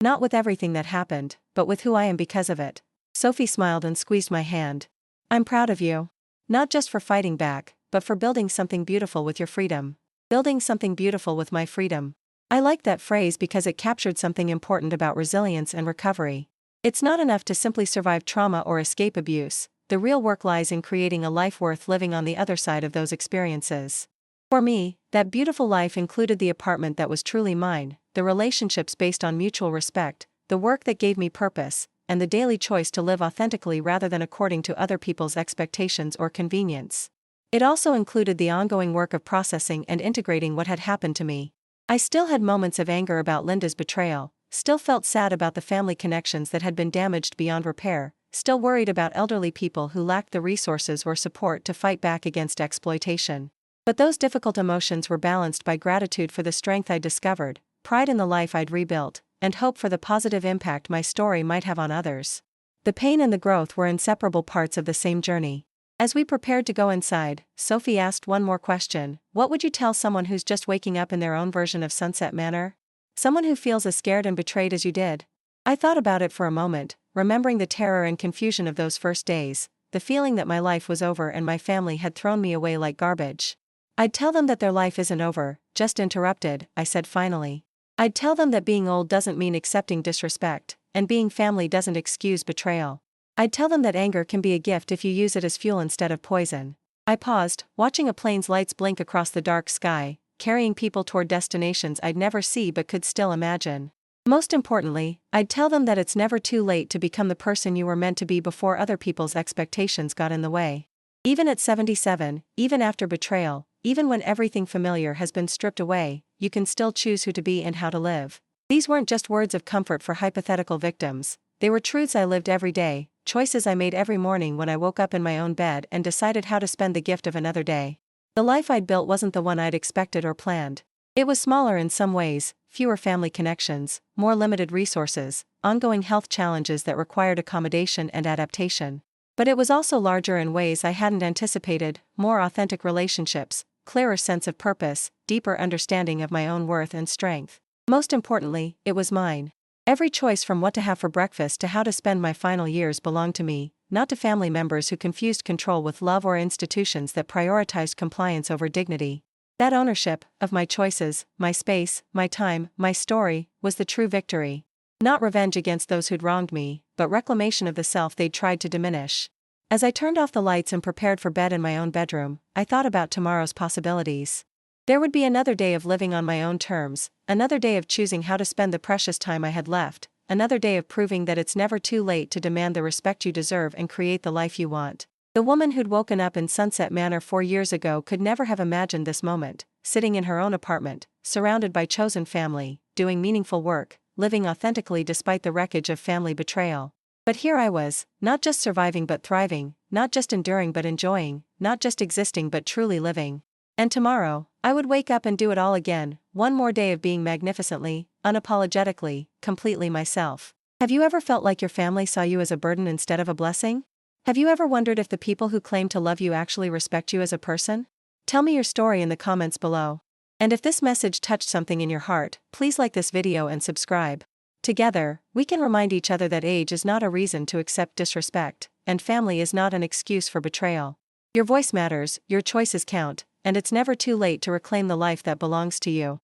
Not with everything that happened, but with who I am because of it. Sophie smiled and squeezed my hand. I'm proud of you. Not just for fighting back, but for building something beautiful with your freedom. Building something beautiful with my freedom. I liked that phrase because it captured something important about resilience and recovery. It's not enough to simply survive trauma or escape abuse. The real work lies in creating a life worth living on the other side of those experiences. For me, that beautiful life included the apartment that was truly mine, the relationships based on mutual respect, the work that gave me purpose, and the daily choice to live authentically rather than according to other people's expectations or convenience. It also included the ongoing work of processing and integrating what had happened to me. I still had moments of anger about Linda's betrayal, still felt sad about the family connections that had been damaged beyond repair, still worried about elderly people who lacked the resources or support to fight back against exploitation. But those difficult emotions were balanced by gratitude for the strength I'd discovered, pride in the life I'd rebuilt, and hope for the positive impact my story might have on others. The pain and the growth were inseparable parts of the same journey. As we prepared to go inside, Sophie asked one more question. What would you tell someone who's just waking up in their own version of Sunset Manor? Someone who feels as scared and betrayed as you did? I thought about it for a moment, remembering the terror and confusion of those first days, the feeling that my life was over and my family had thrown me away like garbage. I'd tell them that their life isn't over, just interrupted, I said finally. I'd tell them that being old doesn't mean accepting disrespect, and being family doesn't excuse betrayal. I'd tell them that anger can be a gift if you use it as fuel instead of poison. I paused, watching a plane's lights blink across the dark sky, carrying people toward destinations I'd never see but could still imagine. Most importantly, I'd tell them that it's never too late to become the person you were meant to be before other people's expectations got in the way. Even at 77, even after betrayal, even when everything familiar has been stripped away, you can still choose who to be and how to live. These weren't just words of comfort for hypothetical victims, they were truths I lived every day, choices I made every morning when I woke up in my own bed and decided how to spend the gift of another day. The life I'd built wasn't the one I'd expected or planned. It was smaller in some ways, fewer family connections, more limited resources, ongoing health challenges that required accommodation and adaptation. But it was also larger in ways I hadn't anticipated, more authentic relationships, clearer sense of purpose, deeper understanding of my own worth and strength. Most importantly, it was mine. Every choice from what to have for breakfast to how to spend my final years belonged to me, not to family members who confused control with love or institutions that prioritized compliance over dignity. That ownership of my choices, my space, my time, my story, was the true victory. Not revenge against those who'd wronged me, but reclamation of the self they'd tried to diminish. As I turned off the lights and prepared for bed in my own bedroom, I thought about tomorrow's possibilities. There would be another day of living on my own terms, another day of choosing how to spend the precious time I had left, another day of proving that it's never too late to demand the respect you deserve and create the life you want. The woman who'd woken up in Sunset Manor 4 years ago could never have imagined this moment, sitting in her own apartment, surrounded by chosen family, doing meaningful work, living authentically despite the wreckage of family betrayal. But here I was, not just surviving but thriving, not just enduring but enjoying, not just existing but truly living. And tomorrow, I would wake up and do it all again, one more day of being magnificently, unapologetically, completely myself. Have you ever felt like your family saw you as a burden instead of a blessing? Have you ever wondered if the people who claim to love you actually respect you as a person? Tell me your story in the comments below. And if this message touched something in your heart, please like this video and subscribe. Together, we can remind each other that age is not a reason to accept disrespect, and family is not an excuse for betrayal. Your voice matters, your choices count, and it's never too late to reclaim the life that belongs to you.